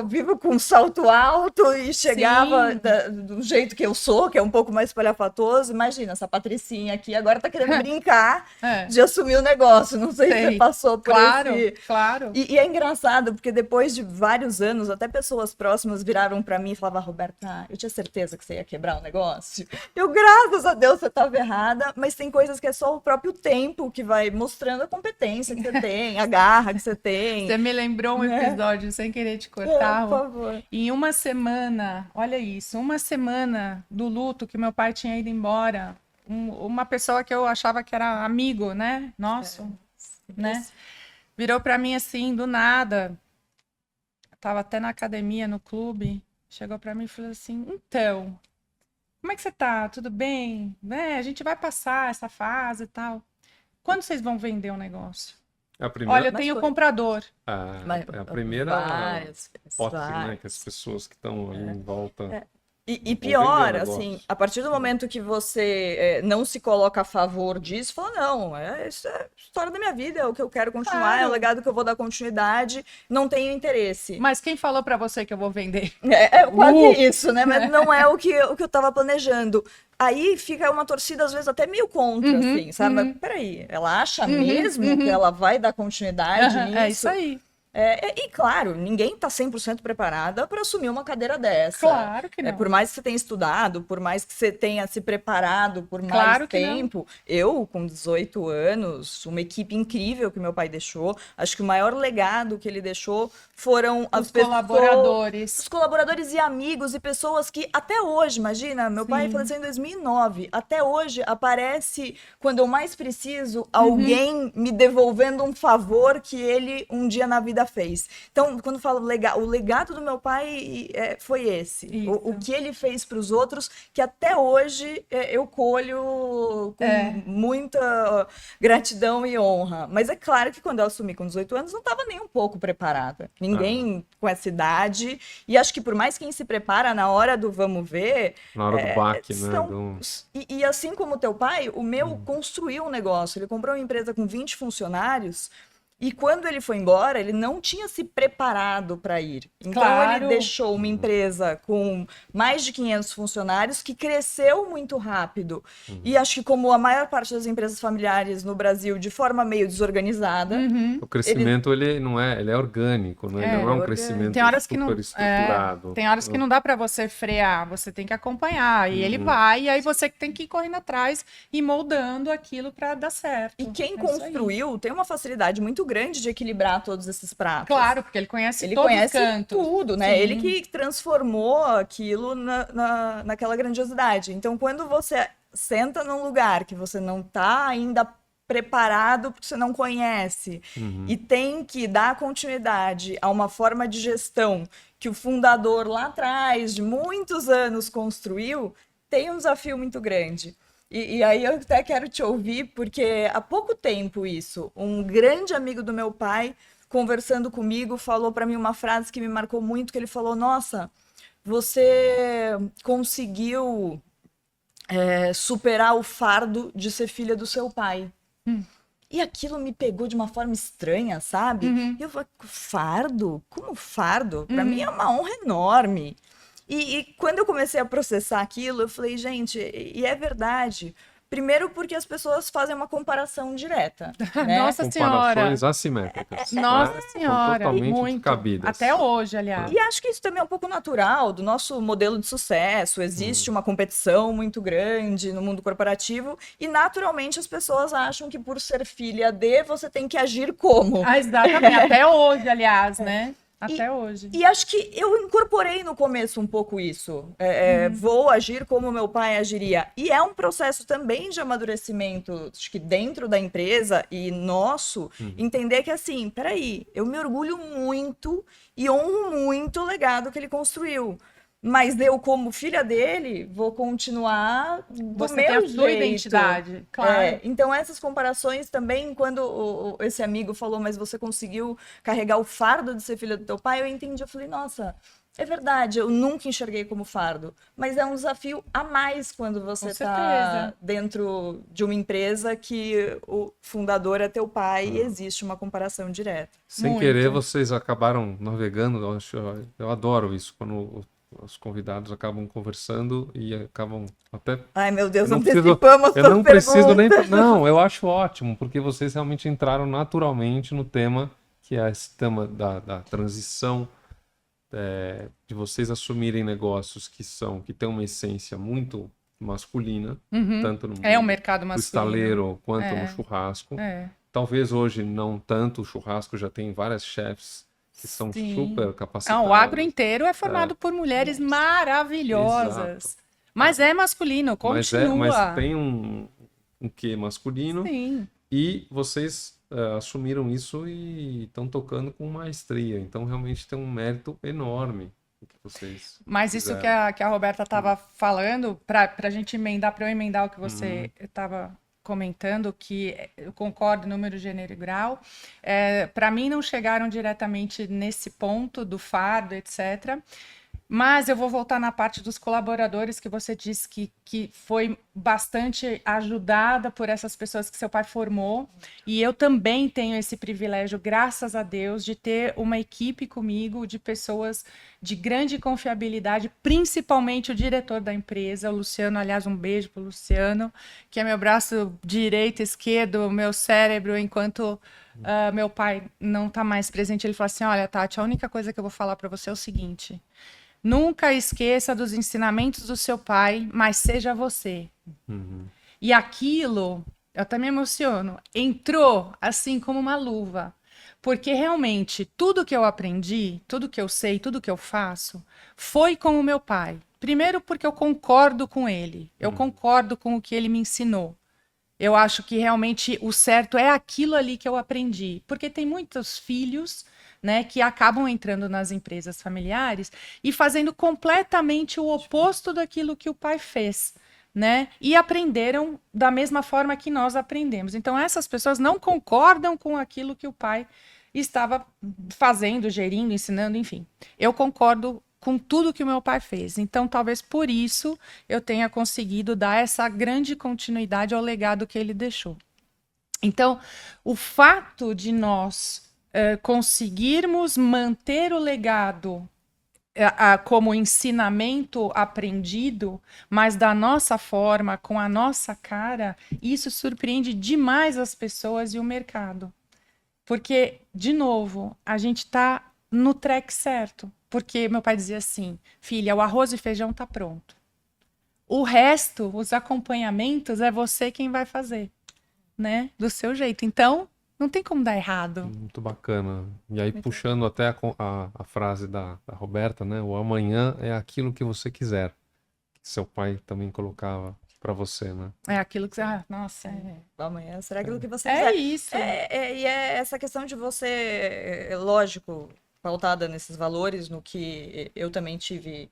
Speaker 1: vivo com salto alto e chegava do jeito que eu sou, que é um pouco mais espalhafatoso. Imagina, essa Patricinha aqui agora tá querendo brincar de assumir o negócio. Não sei se você passou por esse...
Speaker 2: Claro.
Speaker 1: E é engraçado, porque depois de vários anos, até pessoas próximas pessoas viraram pra mim e falavam, Roberta, eu tinha certeza que você ia quebrar o negócio. Eu, graças a Deus, você estava errada, mas tem coisas que é só o próprio tempo que vai mostrando a competência que você tem, a garra que você tem.
Speaker 2: Você me lembrou um episódio, sem querer te cortar.
Speaker 1: Por favor.
Speaker 2: Em uma semana, olha isso, uma semana do luto que meu pai tinha ido embora, uma pessoa que eu achava que era amigo, né? Nosso, né? Virou pra mim assim, do nada. Tava até na academia, no clube. Chegou pra mim e falou assim, então, como é que você tá? Tudo bem? Né? A gente vai passar essa fase e tal. Quando vocês vão vender o negócio? Olha, eu tenho comprador.
Speaker 3: A primeira hipótese, né? Que as pessoas que estão ali em volta...
Speaker 1: E pior, assim, a partir do momento que você não se coloca a favor disso, fala, não, isso é a história da minha vida, é o que eu quero continuar, é o legado que eu vou dar continuidade, não tenho interesse.
Speaker 2: Mas quem falou pra você que eu vou vender?
Speaker 1: É quase isso, né? Mas não é o que eu tava planejando. Aí fica uma torcida, às vezes, até meio contra, assim, sabe? Mas peraí, ela acha mesmo que ela vai dar continuidade nisso?
Speaker 2: É isso aí.
Speaker 1: E claro, ninguém está 100% preparada para assumir uma cadeira dessa.
Speaker 2: Claro que não.
Speaker 1: Por mais que você tenha estudado, por mais que você tenha se preparado por mais tempo. Eu, com 18 anos, uma equipe incrível que meu pai deixou. Acho que o maior legado que ele deixou foram os colaboradores. Os colaboradores e amigos e pessoas que até hoje, imagina, meu pai faleceu em 2009. Até hoje aparece, quando eu mais preciso, alguém me devolvendo um favor que ele um dia na vida fez. Então, quando eu falo o legado do meu pai foi esse. O que ele fez para os outros, que até hoje eu colho com muita gratidão e honra. Mas é claro que quando eu assumi com 18 anos, não estava nem um pouco preparada. Ninguém com essa idade. E acho que por mais quem se prepara na hora do vamos ver...
Speaker 3: Na hora do baque, né?
Speaker 1: E assim como o teu pai, o meu construiu um negócio. Ele comprou uma empresa com 20 funcionários. E quando ele foi embora, ele não tinha se preparado para ir. Então, ele deixou uma empresa com mais de 500 funcionários que cresceu muito rápido. E acho que como a maior parte das empresas familiares no Brasil, de forma meio desorganizada...
Speaker 3: O crescimento, ele não é, ele é orgânico, né? Ele não é um crescimento super estruturado.
Speaker 2: Tem horas que não dá para você frear, você tem que acompanhar. E ele vai, e aí você tem que ir correndo atrás e moldando aquilo para dar certo.
Speaker 1: E quem construiu tem uma facilidade muito grande de equilibrar todos esses pratos.
Speaker 2: Claro, porque ele conhece todos os cantos.
Speaker 1: Tudo, né? Ele que transformou aquilo naquela grandiosidade. Então, quando você senta num lugar que você não está ainda preparado, porque você não conhece, e tem que dar continuidade a uma forma de gestão que o fundador lá atrás, de muitos anos, construiu, tem um desafio muito grande. E aí eu até quero te ouvir, porque há pouco tempo isso, um grande amigo do meu pai, conversando comigo, falou para mim uma frase que me marcou muito, que ele falou, nossa, você conseguiu superar o fardo de ser filha do seu pai. E aquilo me pegou de uma forma estranha, sabe? E eu falei, fardo? Como fardo? Para mim é uma honra enorme. E quando eu comecei a processar aquilo, eu falei, gente, e é verdade. Primeiro porque as pessoas fazem uma comparação direta. Né?
Speaker 2: Nossa Senhora!
Speaker 3: Comparações assimétricas.
Speaker 2: Nossa Senhora!
Speaker 3: Totalmente
Speaker 2: muito.
Speaker 3: descabidas.
Speaker 2: Até hoje, aliás.
Speaker 1: E acho que isso também é um pouco natural do nosso modelo de sucesso. Existe uma competição muito grande no mundo corporativo e, naturalmente, as pessoas acham que por ser filha de, você tem que agir como.
Speaker 2: Exatamente. Até hoje, aliás, né? Até hoje.
Speaker 1: E acho que eu incorporei no começo um pouco isso. Vou agir como meu pai agiria. E é um processo também de amadurecimento, acho que dentro da empresa e nosso, entender que assim, peraí, eu me orgulho muito e honro muito o legado que ele construiu. Mas eu, como filha dele, vou continuar do
Speaker 2: Você
Speaker 1: meu
Speaker 2: tem a
Speaker 1: jeito.
Speaker 2: sua identidade, claro.
Speaker 1: Então, essas comparações também, quando esse amigo falou, mas você conseguiu carregar o fardo de ser filha do teu pai, eu entendi, eu falei, nossa, é verdade, eu nunca enxerguei como fardo. Mas é um desafio a mais quando você está dentro de uma empresa que o fundador é teu pai e existe uma comparação direta.
Speaker 3: Sem querer, vocês acabaram navegando, eu adoro isso, quando os convidados acabam conversando e acabam até...
Speaker 1: Ai, meu Deus, antecipamos a
Speaker 3: eu não preciso nem... Não, eu acho ótimo, porque vocês realmente entraram naturalmente no tema, que é esse tema da transição de vocês assumirem negócios que têm uma essência muito masculina, tanto no
Speaker 2: É um mercado masculino.
Speaker 3: estaleiro quanto no churrasco. Talvez hoje não tanto, o churrasco já tem várias chefs que são super capacitadas.
Speaker 2: O agro inteiro é formado por mulheres maravilhosas.
Speaker 3: Exato.
Speaker 2: Mas é masculino, continua.
Speaker 3: Mas tem um quê masculino.
Speaker 2: Sim.
Speaker 3: E vocês assumiram isso e estão tocando com maestria. Então, realmente tem um mérito enorme o que vocês
Speaker 2: Mas
Speaker 3: fizeram.
Speaker 2: isso que a Roberta estava falando, para a gente emendar, para eu emendar o que você estava comentando, que eu concordo, número, gênero e grau. Para mim, não chegaram diretamente nesse ponto do fardo, etc., mas eu vou voltar na parte dos colaboradores, que você disse que foi bastante ajudada por essas pessoas que seu pai formou. E eu também tenho esse privilégio, graças a Deus, de ter uma equipe comigo de pessoas de grande confiabilidade, principalmente o diretor da empresa, o Luciano. Aliás, um beijo para o Luciano, que é meu braço direito, esquerdo, meu cérebro, enquanto meu pai não está mais presente. Ele falou assim: olha, Tati, a única coisa que eu vou falar para você é o seguinte: nunca esqueça dos ensinamentos do seu pai, mas seja você. E aquilo, eu até me emociono, entrou assim como uma luva. Porque realmente tudo que eu aprendi, tudo que eu sei, tudo que eu faço, foi com o meu pai. Primeiro porque eu concordo com ele, eu concordo com o que ele me ensinou. Eu acho que realmente o certo é aquilo ali que eu aprendi. Porque tem muitos filhos, né, que acabam entrando nas empresas familiares e fazendo completamente o oposto daquilo que o pai fez, né? E aprenderam da mesma forma que nós aprendemos. Então, essas pessoas não concordam com aquilo que o pai estava fazendo, gerindo, ensinando, enfim. Eu concordo com tudo que o meu pai fez. Então, talvez por isso eu tenha conseguido dar essa grande continuidade ao legado que ele deixou. Então, o fato de nós conseguirmos manter o legado como ensinamento aprendido, mas da nossa forma, com a nossa cara, isso surpreende demais as pessoas e o mercado. Porque, de novo, a gente está no track certo. Porque meu pai dizia assim: filha, o arroz e feijão está pronto. O resto, os acompanhamentos, é você quem vai fazer, né? Do seu jeito. Então, não tem como dar errado.
Speaker 3: Muito bacana. E aí, puxando até a frase da Roberta, né? O amanhã é aquilo que você quiser. Que seu pai também colocava para você, né?
Speaker 2: É aquilo que você... nossa,
Speaker 1: amanhã será aquilo que você quiser.
Speaker 2: É isso.
Speaker 1: E é essa questão de você, lógico, pautada nesses valores, no que eu também tive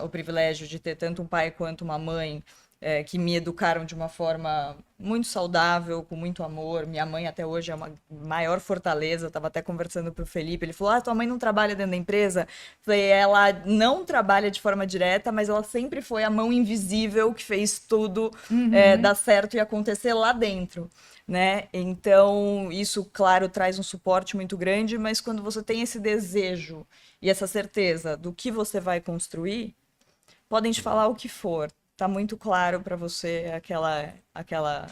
Speaker 1: o privilégio de ter tanto um pai quanto uma mãe que me educaram de uma forma muito saudável, com muito amor. Minha mãe até hoje é uma maior fortaleza. Eu estava até conversando para o Felipe, ele falou: tua mãe não trabalha dentro da empresa? Falei: ela não trabalha de forma direta, mas ela sempre foi a mão invisível que fez tudo dar certo e acontecer lá dentro, né? Então, isso, claro, traz um suporte muito grande, mas quando você tem esse desejo e essa certeza do que você vai construir, podem te falar o que for. Tá muito claro para você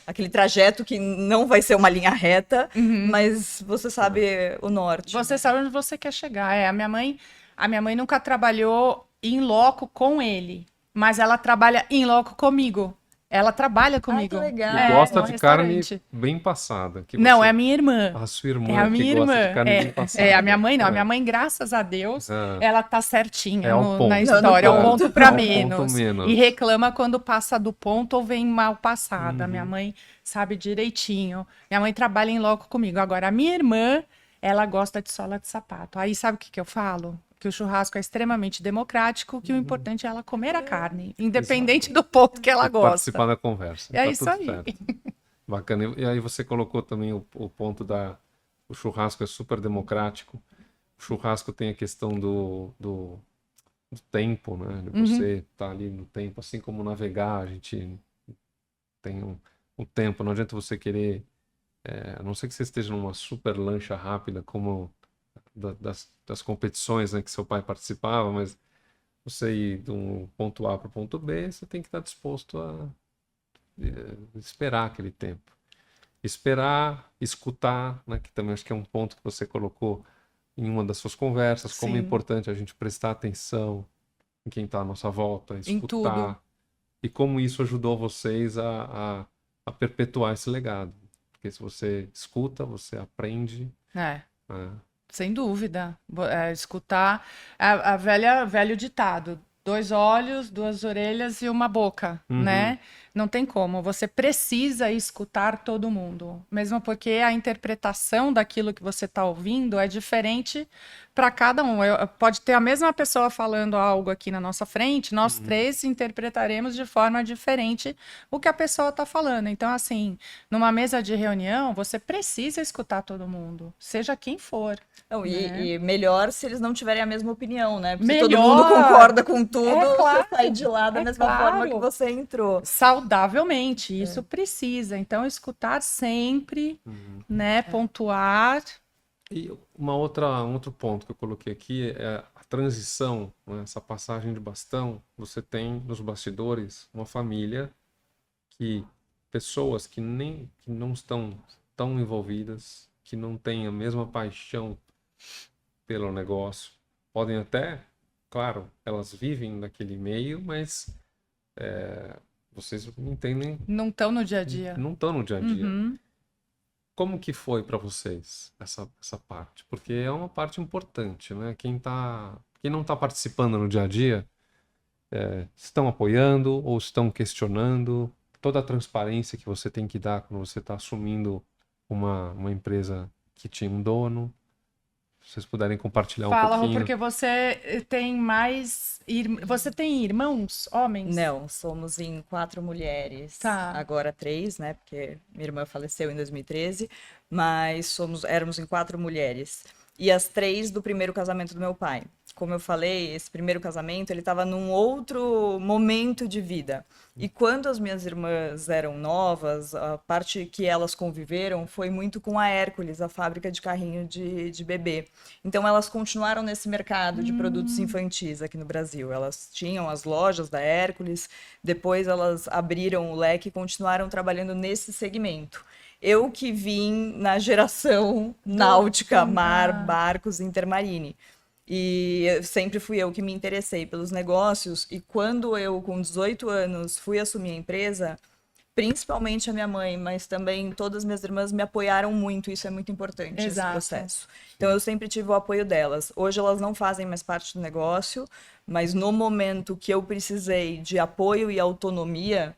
Speaker 1: aquele trajeto que não vai ser uma linha reta, mas você sabe o norte.
Speaker 2: Você sabe onde você quer chegar. A minha mãe nunca trabalhou in loco com ele, mas ela trabalha in loco comigo. Ela trabalha comigo.
Speaker 1: Que legal.
Speaker 3: E gosta de carne bem passada.
Speaker 2: Não, é a minha irmã.
Speaker 3: A sua irmã
Speaker 2: é a minha irmã.
Speaker 3: Gosta de carne bem passada.
Speaker 2: A minha mãe não. A minha mãe, graças a Deus, ela tá certinha na
Speaker 3: É
Speaker 2: história.
Speaker 3: um
Speaker 2: ponto para menos.
Speaker 3: Ponto menos.
Speaker 2: E reclama quando passa do ponto ou vem mal passada. Minha mãe sabe direitinho. Minha mãe trabalha em loco comigo. Agora, a minha irmã, ela gosta de sola de sapato. Aí sabe o que eu falo? Que o churrasco é extremamente democrático, que o importante é ela comer a carne, independente do ponto que ela gosta.
Speaker 3: Participar da conversa.
Speaker 2: É isso aí.
Speaker 3: Certo. Bacana. E aí você colocou também o ponto o churrasco é super democrático. O churrasco tem a questão do tempo, né? De você estar ali no tempo, assim como navegar, a gente tem um tempo. Não adianta você querer, a não ser que você esteja numa super lancha rápida, como das competições, né, que seu pai participava, mas você ir de um ponto A para o ponto B, você tem que estar disposto a esperar aquele tempo. Esperar, escutar, né, que também acho que é um ponto que você colocou, em uma das suas conversas, como é
Speaker 2: Sim.
Speaker 3: importante a gente prestar atenção em quem está à nossa volta,
Speaker 2: Em tudo.
Speaker 3: escutar, e como isso ajudou vocês a perpetuar esse legado. Porque se você escuta, você aprende.
Speaker 2: Sem dúvida. Escutar velho ditado: 2 olhos, 2 orelhas e uma boca, né? Não tem como. Você precisa escutar todo mundo, mesmo porque a interpretação daquilo que você está ouvindo é diferente para cada um. Pode ter a mesma pessoa falando algo aqui na nossa frente, nós três interpretaremos de forma diferente o que a pessoa está falando. Então, assim, numa mesa de reunião, você precisa escutar todo mundo, seja quem for.
Speaker 1: Não,
Speaker 2: né?
Speaker 1: e melhor se eles não tiverem a mesma opinião, né? Porque
Speaker 2: Melhor.
Speaker 1: se todo mundo concorda com tudo,
Speaker 2: claro,
Speaker 1: você sai de lá da mesma forma que você entrou.
Speaker 2: Saudavelmente, isso precisa. Então, escutar sempre, né? Pontuar.
Speaker 3: E um outro ponto que eu coloquei aqui é a transição, né? Essa passagem de bastão. Você tem nos bastidores uma família pessoas que não estão tão envolvidas, que não têm a mesma paixão pelo negócio, podem até, claro, elas vivem naquele meio, mas vocês me entendem.
Speaker 2: Não estão no dia a dia.
Speaker 3: Não estão no dia a dia. Como que foi para vocês essa parte? Porque é uma parte importante, né? Quem não está participando no dia a dia, estão apoiando ou estão questionando toda a transparência que você tem que dar quando você está assumindo uma empresa que tinha um dono. Se vocês puderem compartilhar um pouquinho.
Speaker 2: Porque você tem mais... Você tem irmãos, homens?
Speaker 1: Não, somos em 4 mulheres.
Speaker 2: Tá.
Speaker 1: Agora 3, né? Porque minha irmã faleceu em 2013. Mas éramos em 4 mulheres. E as 3 do primeiro casamento do meu pai. Como eu falei, esse primeiro casamento, ele estava num outro momento de vida. E quando as minhas irmãs eram novas, a parte que elas conviveram foi muito com a Hércules, a fábrica de carrinho de bebê. Então, elas continuaram nesse mercado de produtos infantis aqui no Brasil. Elas tinham as lojas da Hércules, depois elas abriram o leque e continuaram trabalhando nesse segmento. Eu que vim na geração náutica, mar, barcos, Intermarine. E sempre fui eu que me interessei pelos negócios. E quando eu, com 18 anos, fui assumir a empresa, principalmente a minha mãe, mas também todas as minhas irmãs me apoiaram muito. Isso é muito importante, esse processo. Então, eu sempre tive o apoio delas. Hoje, elas não fazem mais parte do negócio, mas no momento que eu precisei de apoio e autonomia,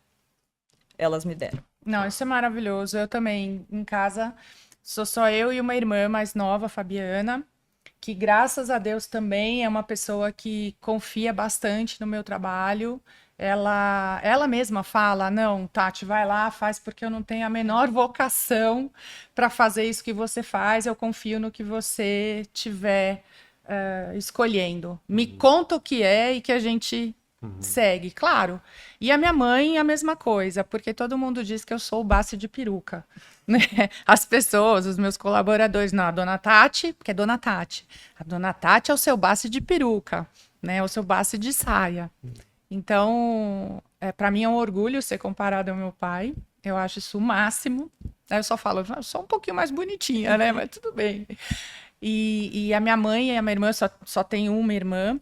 Speaker 1: elas me deram.
Speaker 2: Não, isso é maravilhoso. Eu também, em casa, sou só eu e uma irmã mais nova, Fabiana, que graças a Deus também é uma pessoa que confia bastante no meu trabalho. Ela mesma fala: não, Tati, vai lá, faz, porque eu não tenho a menor vocação para fazer isso que você faz, eu confio no que você tiver escolhendo. Me conta o que é e que a gente segue, claro. E a minha mãe, a mesma coisa, porque todo mundo diz que eu sou o Bassi de peruca, né? As pessoas, os meus colaboradores, não, a Dona Tati, porque é Dona Tati. A Dona Tati é o seu Bassi de peruca, né? O seu Bassi de saia. Então, para mim é um orgulho ser comparado ao meu pai. Eu acho isso o máximo. Aí eu só falo, só um pouquinho mais bonitinha, né? Mas tudo bem. E a minha mãe e a minha irmã, só tem uma irmã.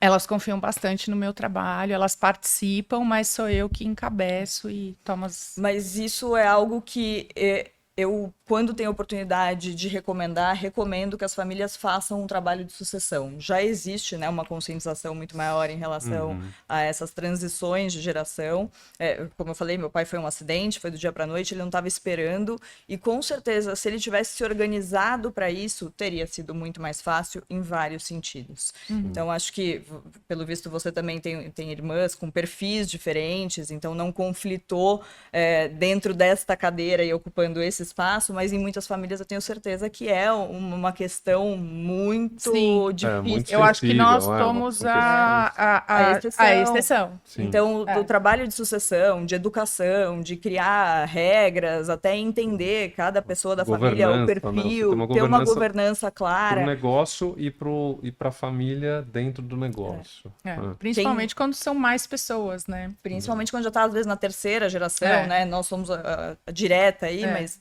Speaker 2: Elas confiam bastante no meu trabalho, elas participam, mas sou eu que encabeço e tomo as...
Speaker 1: Mas isso é algo que eu, quando tenho oportunidade de recomendar, recomendo que as famílias façam um trabalho de sucessão. Já existe, né, uma conscientização muito maior em relação a essas transições de geração. Como eu falei, meu pai foi um acidente, foi do dia para a noite, ele não estava esperando. E com certeza, se ele tivesse se organizado para isso, teria sido muito mais fácil em vários sentidos. Então, acho que, pelo visto, você também tem irmãs com perfis diferentes, então não conflitou dentro desta cadeira e ocupando esse espaço, mas em muitas famílias eu tenho certeza que é uma questão muito difícil.
Speaker 3: Muito
Speaker 2: eu acho que nós
Speaker 3: sensível,
Speaker 2: somos a exceção.
Speaker 1: Então, do trabalho de sucessão, de educação, de criar regras, até entender cada pessoa da família, o perfil, ter uma governança clara.
Speaker 3: Para o negócio e para a família dentro do negócio.
Speaker 2: Principalmente quando são mais pessoas, né?
Speaker 1: Principalmente quando já está, às vezes, na terceira geração, né? Nós somos a direta aí, mas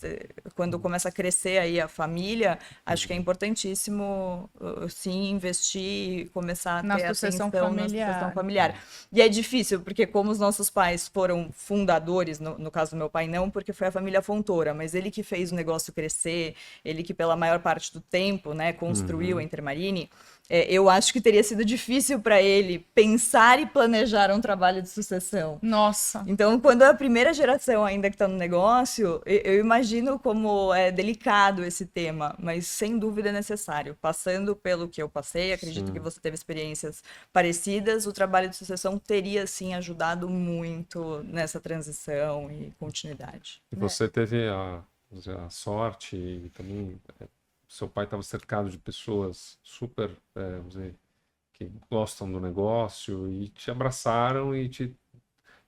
Speaker 1: quando começa a crescer aí a família, acho que é importantíssimo, sim, investir e começar a
Speaker 2: na
Speaker 1: ter
Speaker 2: sucessão
Speaker 1: atenção
Speaker 2: familiar.
Speaker 1: na sucessão familiar. E é difícil, porque como os nossos pais foram fundadores, no caso do meu pai não, porque foi a família Fontoura, mas ele que fez o negócio crescer, ele que pela maior parte do tempo, né, construiu a Intermarine, eu acho que teria sido difícil para ele pensar e planejar um trabalho de sucessão.
Speaker 2: Nossa.
Speaker 1: Então, quando é a primeira geração ainda que está no negócio, eu imagino como é delicado esse tema, mas sem dúvida é necessário. Passando pelo que eu passei, acredito que você teve experiências parecidas, o trabalho de sucessão teria, sim, ajudado muito nessa transição e continuidade.
Speaker 3: E você teve a sorte e também seu pai estava cercado de pessoas super, vamos dizer, que gostam do negócio e te abraçaram e te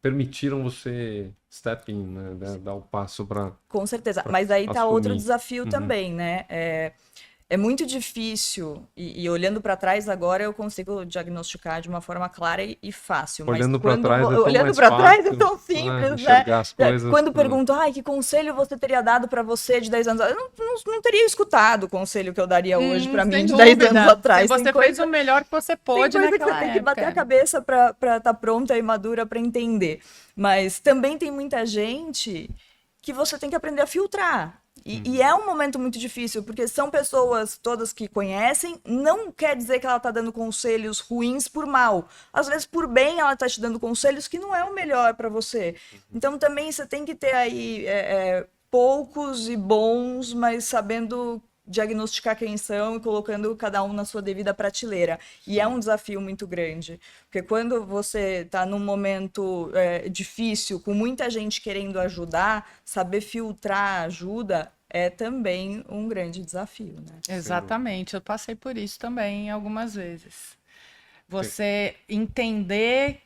Speaker 3: permitiram você step in, né, dar o passo para...
Speaker 1: Com certeza, mas aí tá outro desafio
Speaker 3: Uhum.
Speaker 1: também, né? É muito difícil, e olhando para trás agora eu consigo diagnosticar de uma forma clara e fácil.
Speaker 3: Olhando
Speaker 1: mas
Speaker 3: para trás
Speaker 1: olhando para trás é tão simples, né?
Speaker 3: As coisas,
Speaker 1: quando perguntam, que conselho você teria dado para você de 10 anos? Eu não teria escutado o conselho que eu daria hoje para mim de 10 anos atrás.
Speaker 2: Você fez o melhor que você pôde naquela época.
Speaker 1: Tem que bater a cabeça para estar pronta e madura para entender. Mas também tem muita gente que você tem que aprender a filtrar. E é um momento muito difícil, porque são pessoas todas que conhecem, não quer dizer que ela está dando conselhos ruins por mal. Às vezes, por bem, ela está te dando conselhos que não é o melhor para você. Então, também você tem que ter aí poucos e bons, mas sabendo diagnosticar quem são e colocando cada um na sua devida prateleira. E é um desafio muito grande, porque quando você está num momento difícil, com muita gente querendo ajudar, saber filtrar a ajuda é também um grande desafio, né?
Speaker 2: Exatamente, eu passei por isso também algumas vezes. Você entender,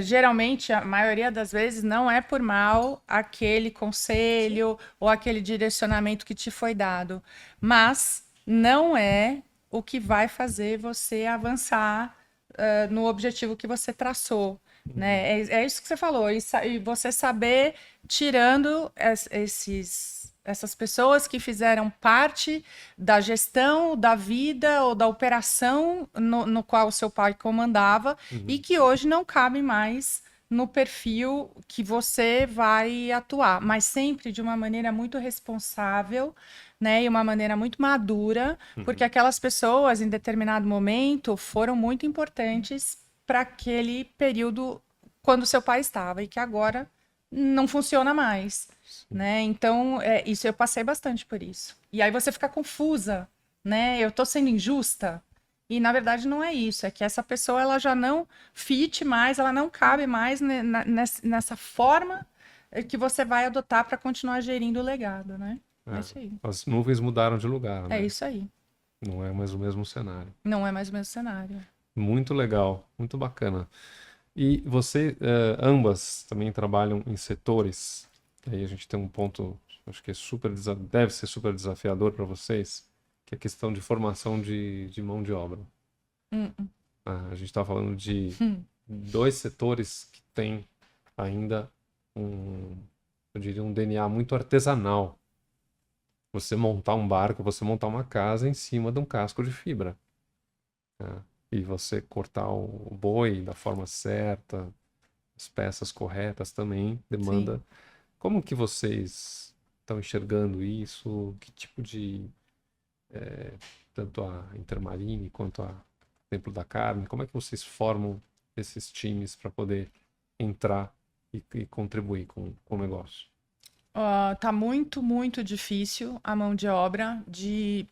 Speaker 2: geralmente, a maioria das vezes, não é por mal aquele conselho ou aquele direcionamento que te foi dado, mas não é o que vai fazer você avançar no objetivo que você traçou. Né? É isso que você falou, e você saber, tirando essas pessoas que fizeram parte da gestão da vida ou da operação no qual o seu pai comandava e que hoje não cabe mais no perfil que você vai atuar, mas sempre de uma maneira muito responsável, né, e uma maneira muito madura, porque aquelas pessoas, em determinado momento, foram muito importantes para aquele período quando seu pai estava e que agora não funciona mais, né? Então, isso eu passei bastante por isso. E aí você fica confusa, né? Eu tô sendo injusta? E na verdade não é isso, é que essa pessoa ela já não fit mais, ela não cabe mais nessa forma que você vai adotar para continuar gerindo o legado, né? É isso aí.
Speaker 3: As nuvens mudaram de lugar, né?
Speaker 2: É isso aí.
Speaker 3: Não é mais o mesmo cenário.
Speaker 2: Não é mais o mesmo cenário.
Speaker 3: Muito legal, muito bacana. E você, ambas também trabalham em setores, aí a gente tem um ponto, acho que deve ser super desafiador para vocês, que é a questão de formação de mão de obra. A gente está falando de dois setores que têm ainda eu diria, um DNA muito artesanal. Você montar um barco, você montar uma casa em cima de um casco de fibra. Né? E você cortar o boi da forma certa, as peças corretas também demanda. Sim. Como que vocês estão enxergando isso? Que tipo de... tanto a Intermarine quanto a Templo da Carne, como é que vocês formam esses times para poder entrar e contribuir com o negócio?
Speaker 2: Tá muito, muito difícil a mão de obra de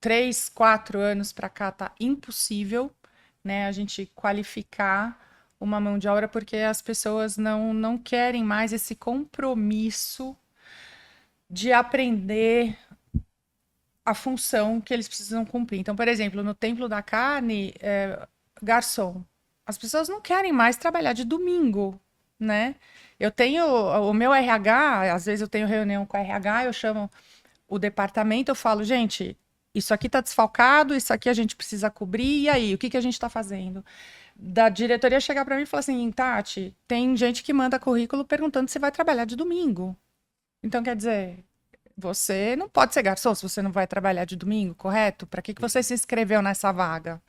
Speaker 2: 3, 4 anos para cá tá impossível, né, a gente qualificar uma mão de obra porque as pessoas não querem mais esse compromisso de aprender a função que eles precisam cumprir. Então, por exemplo, no Templo da Carne, garçom, as pessoas não querem mais trabalhar de domingo, né? Eu tenho o meu RH, às vezes eu tenho reunião com o RH, eu chamo o departamento, eu falo, gente, isso aqui está desfalcado, isso aqui a gente precisa cobrir, e aí, o que a gente está fazendo? Da diretoria chegar para mim e falar assim, Tati, tem gente que manda currículo perguntando se vai trabalhar de domingo. Então, quer dizer, você não pode ser garçom se você não vai trabalhar de domingo, correto? Para que você se inscreveu nessa vaga?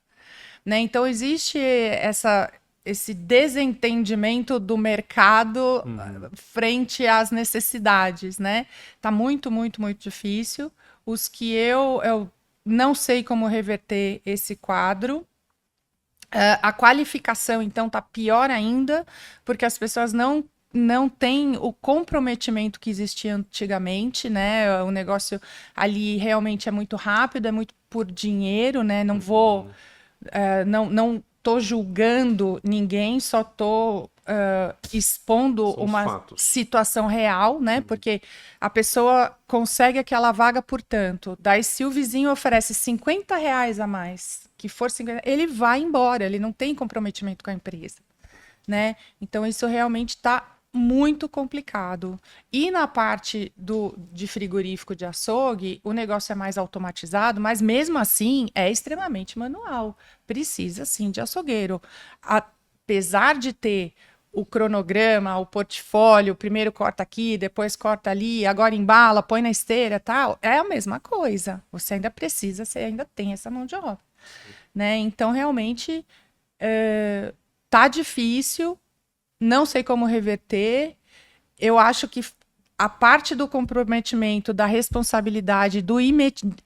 Speaker 2: Né? Então, existe esse desentendimento do mercado frente às necessidades, né? Tá muito, muito, muito difícil. Os que eu não sei como reverter esse quadro. A qualificação, então, tá pior ainda, porque as pessoas não têm o comprometimento que existia antigamente, né? O negócio ali realmente é muito rápido, é muito por dinheiro, né? Não vou... não tô julgando ninguém, só tô expondo
Speaker 3: São
Speaker 2: uma
Speaker 3: fatos.
Speaker 2: situação real, né? Porque a pessoa consegue aquela vaga por tanto. Daí, se o vizinho oferece R$ 50 a mais, que for 50, ele vai embora, ele não tem comprometimento com a empresa, né? Então, isso realmente está muito complicado. E na parte de frigorífico de açougue, o negócio é mais automatizado, mas mesmo assim é extremamente manual. Precisa sim de açougueiro. Apesar de ter o cronograma, o portfólio, primeiro corta aqui, depois corta ali, agora embala, põe na esteira, tal, é a mesma coisa. Você ainda precisa, você ainda tem essa mão de obra, né? Então realmente tá difícil. Não sei como reverter. Eu acho que a parte do comprometimento, da responsabilidade, do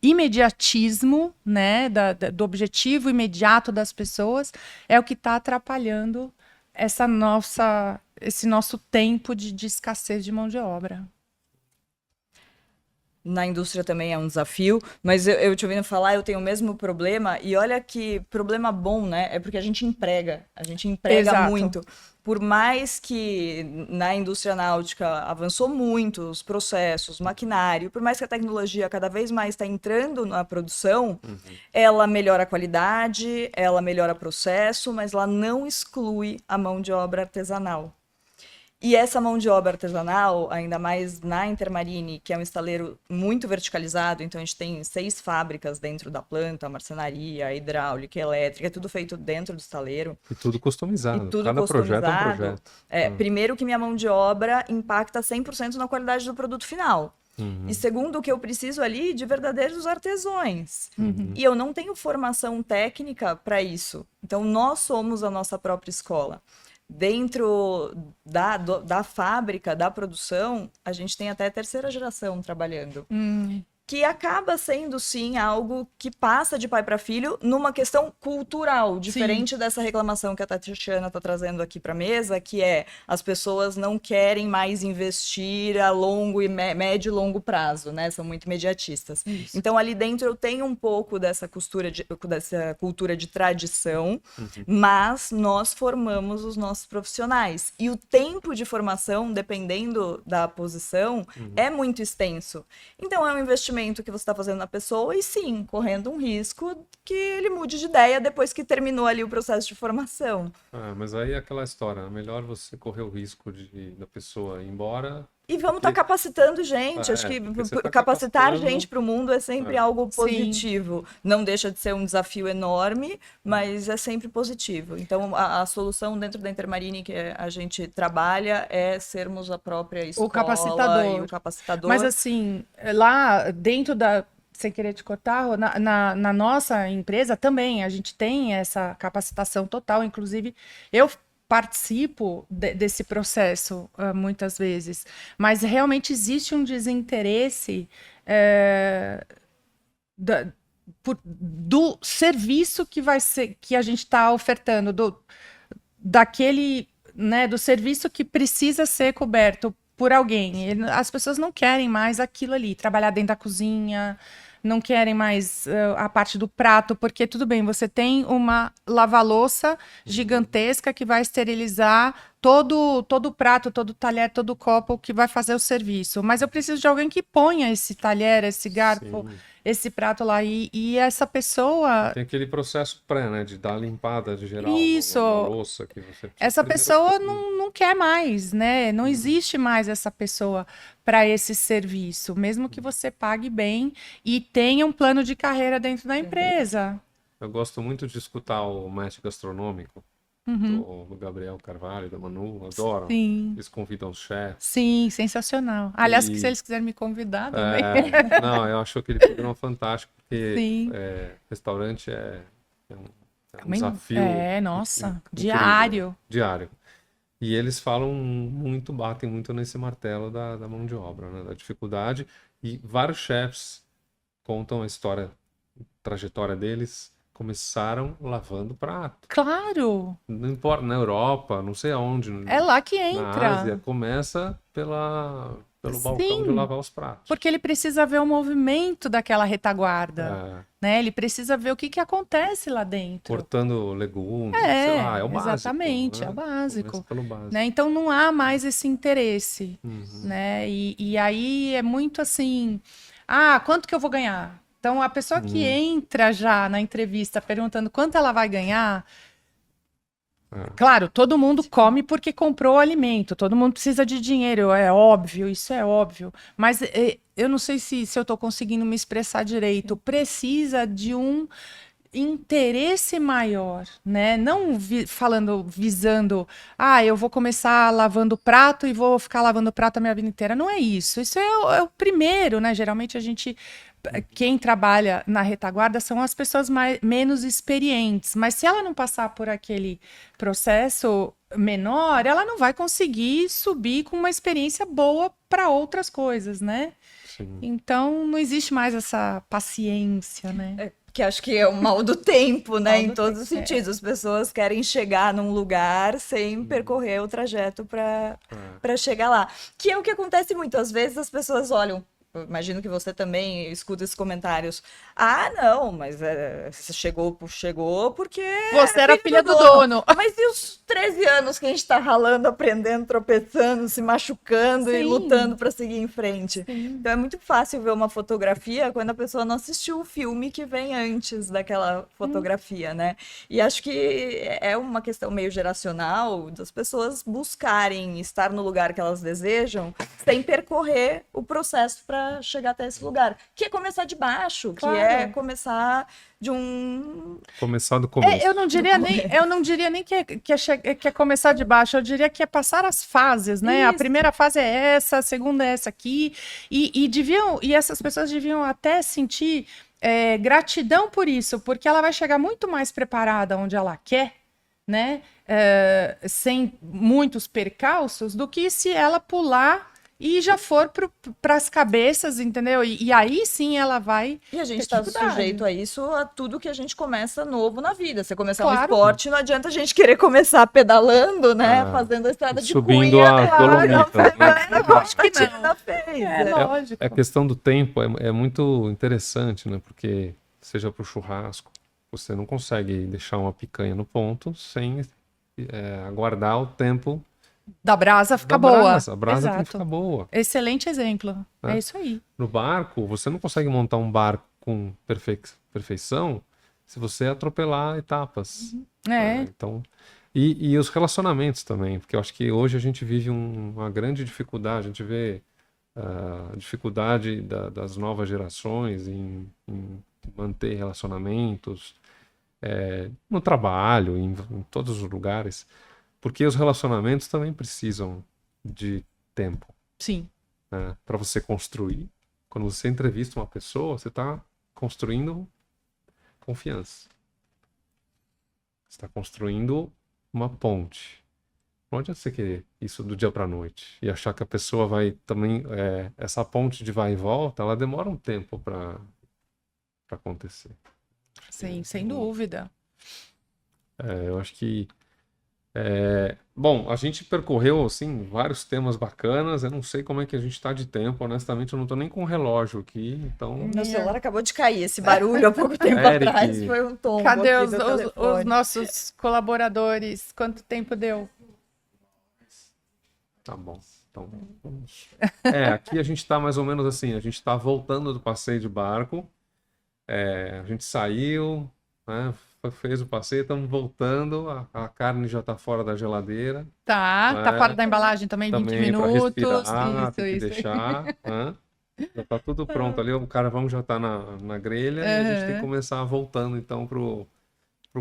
Speaker 2: imediatismo, né, do objetivo imediato das pessoas, é o que está atrapalhando esse nosso tempo de escassez de mão de obra.
Speaker 1: Na indústria também é um desafio, mas eu te ouvindo falar, eu tenho o mesmo problema, e olha que problema bom, né? É porque a gente emprega
Speaker 2: Exato.
Speaker 1: muito. Por mais que na indústria náutica avançou muito os processos, maquinário, por mais que a tecnologia cada vez mais está entrando na produção, ela melhora a qualidade, ela melhora o processo, mas ela não exclui a mão de obra artesanal. E essa mão de obra artesanal, ainda mais na Intermarine, que é um estaleiro muito verticalizado, então a gente tem 6 fábricas dentro da planta, a marcenaria, a hidráulica, a elétrica, é tudo feito dentro do estaleiro.
Speaker 3: E tudo customizado.
Speaker 1: E tudo
Speaker 3: Cada
Speaker 1: customizado.
Speaker 3: projeto é um projeto.
Speaker 1: Primeiro que minha mão de obra impacta 100% na qualidade do produto final. E segundo, o que eu preciso ali de verdadeiros artesões. E eu não tenho formação técnica para isso. Então, nós somos a nossa própria escola. Dentro da fábrica, da produção, a gente tem até a 3ª geração trabalhando. Que acaba sendo, sim, algo que passa de pai para filho numa questão cultural, diferente dessa reclamação que a Tatiana está trazendo aqui para a mesa, que é as pessoas não querem mais investir a longo e médio e longo prazo, né? São muito imediatistas. Isso. Então, ali dentro eu tenho um pouco dessa cultura de tradição, mas nós formamos os nossos profissionais. E o tempo de formação, dependendo da posição, é muito extenso. Então, é um investimento que você está fazendo na pessoa e sim, correndo um risco que ele mude de ideia depois que terminou ali o processo de formação.
Speaker 3: Mas aí é aquela história, é melhor você correr o risco da pessoa ir embora.
Speaker 1: E vamos estar capacitando gente. Acho que capacitar gente para o mundo é sempre algo positivo. Sim. Não deixa de ser um desafio enorme, mas é sempre positivo. Então, a solução dentro da Intermarine que a gente trabalha é sermos a própria escola e o capacitador.
Speaker 2: Mas assim, lá dentro sem querer te cortar, na nossa empresa também a gente tem essa capacitação total. Inclusive, eu participo desse processo muitas vezes, mas realmente existe um desinteresse do serviço que a gente está ofertando, do serviço que precisa ser coberto por alguém. As pessoas não querem mais aquilo ali, trabalhar dentro da cozinha, não querem mais a parte do prato, porque tudo bem, você tem uma lava-louça gigantesca que vai esterilizar todo o prato, todo o talher, todo o copo que vai fazer o serviço. Mas eu preciso de alguém que ponha esse talher, esse garfo, esse prato lá. E essa pessoa...
Speaker 3: Tem aquele processo pré, né? De dar a limpada de geral.
Speaker 2: Isso.
Speaker 3: Na louça que você
Speaker 2: essa pessoa não quer mais, né? Não existe mais essa pessoa para esse serviço. Mesmo que você pague bem e tenha um plano de carreira dentro da empresa.
Speaker 3: Eu gosto muito de escutar o mestre gastronômico. do Gabriel Carvalho, da Manu, adoro.
Speaker 2: Sim.
Speaker 3: Eles convidam os chefs.
Speaker 2: Sim, sensacional. Aliás, se eles quiserem me convidar também.
Speaker 3: Não, eu acho aquele programa fantástico, porque
Speaker 2: Sim.
Speaker 3: restaurante é um desafio.
Speaker 2: Nossa,
Speaker 3: incrível, diário. E eles falam muito, batem muito nesse martelo da mão de obra, né? Da dificuldade. E vários chefs contam a trajetória deles. Começaram lavando prato.
Speaker 2: Claro!
Speaker 3: Não importa, na Europa, não sei aonde.
Speaker 2: É lá que
Speaker 3: Na
Speaker 2: entra.
Speaker 3: Ásia, começa pelo balcão de lavar os pratos.
Speaker 2: Porque ele precisa ver o movimento daquela retaguarda. Né? Ele precisa ver o que acontece lá dentro.
Speaker 3: Cortando legumes, sei lá, é o básico.
Speaker 2: Exatamente,
Speaker 3: né?
Speaker 2: é o básico.
Speaker 3: Começa pelo básico.
Speaker 2: Né? Então não há mais esse interesse. Né? E aí é muito assim, quanto que eu vou ganhar? Então, a pessoa que entra já na entrevista perguntando quanto ela vai ganhar, claro, todo mundo come porque comprou o alimento, todo mundo precisa de dinheiro, é óbvio, isso é óbvio. Mas eu não sei se eu estou conseguindo me expressar direito. Precisa de um interesse maior, né? Não visando, eu vou começar lavando prato e vou ficar lavando prato a minha vida inteira. Não é isso. Isso é o primeiro, né? Geralmente quem trabalha na retaguarda são as pessoas menos experientes, mas se ela não passar por aquele processo menor, ela não vai conseguir subir com uma experiência boa para outras coisas, né? Sim. Então não existe mais essa paciência, né?
Speaker 1: Que acho que é o mal do tempo, né? Em todos os sentidos. As pessoas querem chegar num lugar sem percorrer o trajeto para chegar lá. Que é o que acontece muitas vezes, as pessoas olham. Eu imagino que você também escuta esses comentários. Não, mas você chegou porque...
Speaker 2: Você era filha do dono.
Speaker 1: Mas e os 13 anos que a gente tá ralando, aprendendo, tropeçando, se machucando e lutando para seguir em frente? Sim. Então é muito fácil ver uma fotografia quando a pessoa não assistiu o filme que vem antes daquela fotografia, né? E acho que é uma questão meio geracional das pessoas buscarem estar no lugar que elas desejam sem percorrer o processo para chegar até esse lugar, que é começar de baixo, claro. Que é começar de
Speaker 3: começar do começo.
Speaker 2: Eu não diria nem que é começar de baixo, eu diria que é passar as fases, né? Isso. A primeira fase é essa, a segunda é essa aqui, e essas pessoas deviam até sentir gratidão por isso, porque ela vai chegar muito mais preparada onde ela quer, né? Sem muitos percalços, do que se ela pular e já for para as cabeças, entendeu? E aí sim ela vai.
Speaker 1: E a gente está sujeito a isso, a tudo que a gente começa novo na vida. Você começar um esporte, não adianta a gente querer começar pedalando, né? Fazendo a estrada de
Speaker 3: subindo
Speaker 1: cunha.
Speaker 3: A Dolomita.
Speaker 2: Acho que não.
Speaker 3: Lógico. A questão do tempo é muito interessante, né? Porque seja para o churrasco, você não consegue deixar uma picanha no ponto sem aguardar o tempo
Speaker 2: da brasa fica boa.
Speaker 3: A brasa tem que ficar boa.
Speaker 2: Excelente exemplo. É isso aí.
Speaker 3: No barco, você não consegue montar um barco com perfeição se você atropelar etapas. Então, e os relacionamentos também, porque eu acho que hoje a gente vive uma grande dificuldade, a gente vê a dificuldade das novas gerações em manter relacionamentos no trabalho, em todos os lugares. Porque os relacionamentos também precisam de tempo.
Speaker 2: Sim.
Speaker 3: Né? Para você construir. Quando você entrevista uma pessoa, você está construindo confiança. Você está construindo uma ponte. Não adianta você querer isso do dia para a noite. E achar que a pessoa vai também... essa ponte de vai e volta, ela demora um tempo para acontecer.
Speaker 2: Sim, sem dúvida.
Speaker 3: Eu acho que bom, a gente percorreu assim vários temas bacanas. Eu não sei como é que a gente está de tempo. Honestamente, eu não estou nem com o relógio aqui. Então,
Speaker 1: meu celular acabou de cair. Esse barulho há pouco tempo atrás foi um tombo.
Speaker 2: Cadê os nossos colaboradores? Quanto tempo deu?
Speaker 3: Tá bom. Então, vamos. Aqui a gente está mais ou menos assim. A gente está voltando do passeio de barco. A gente saiu, né? Fez o passeio, estamos voltando, a carne já está fora da geladeira.
Speaker 2: Tá fora da embalagem também 20 minutos.
Speaker 3: Respirar, tem que deixar. Já está tudo pronto ali, o carvão já está na grelha e a gente tem que começar voltando então pro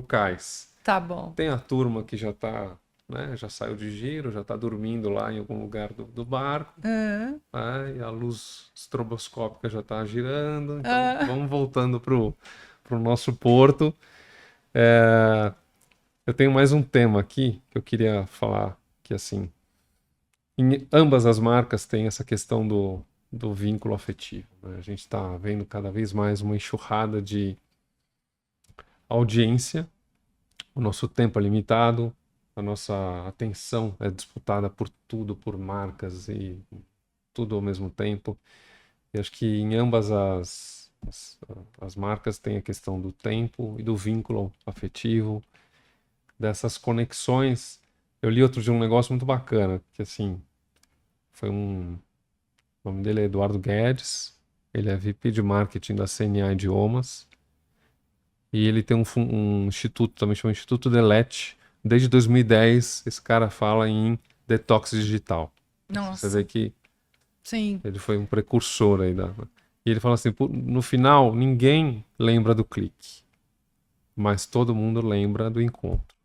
Speaker 3: cais.
Speaker 2: Tá bom.
Speaker 3: Tem a turma que já tá, né, já saiu de giro, já tá dormindo lá em algum lugar do barco. Né, e a luz estroboscópica já tá girando. Então, vamos voltando pro nosso porto. Eu tenho mais um tema aqui que eu queria falar, que assim, em ambas as marcas tem essa questão do vínculo afetivo, né? A gente está vendo cada vez mais uma enxurrada de audiência, o nosso tempo é limitado, a nossa atenção é disputada por tudo, por marcas e tudo ao mesmo tempo. E acho que em ambas as marcas tem a questão do tempo e do vínculo afetivo, dessas conexões. Eu li outro dia um negócio muito bacana, que assim, o nome dele é Eduardo Guedes, ele é VP de marketing da CNA Idiomas, e ele tem um instituto, também chama Instituto Delete. Desde 2010, esse cara fala em detox digital.
Speaker 2: Nossa.
Speaker 3: Você vê que
Speaker 2: Sim.
Speaker 3: ele foi um precursor aí E ele fala assim, no final, ninguém lembra do clique, mas todo mundo lembra do encontro.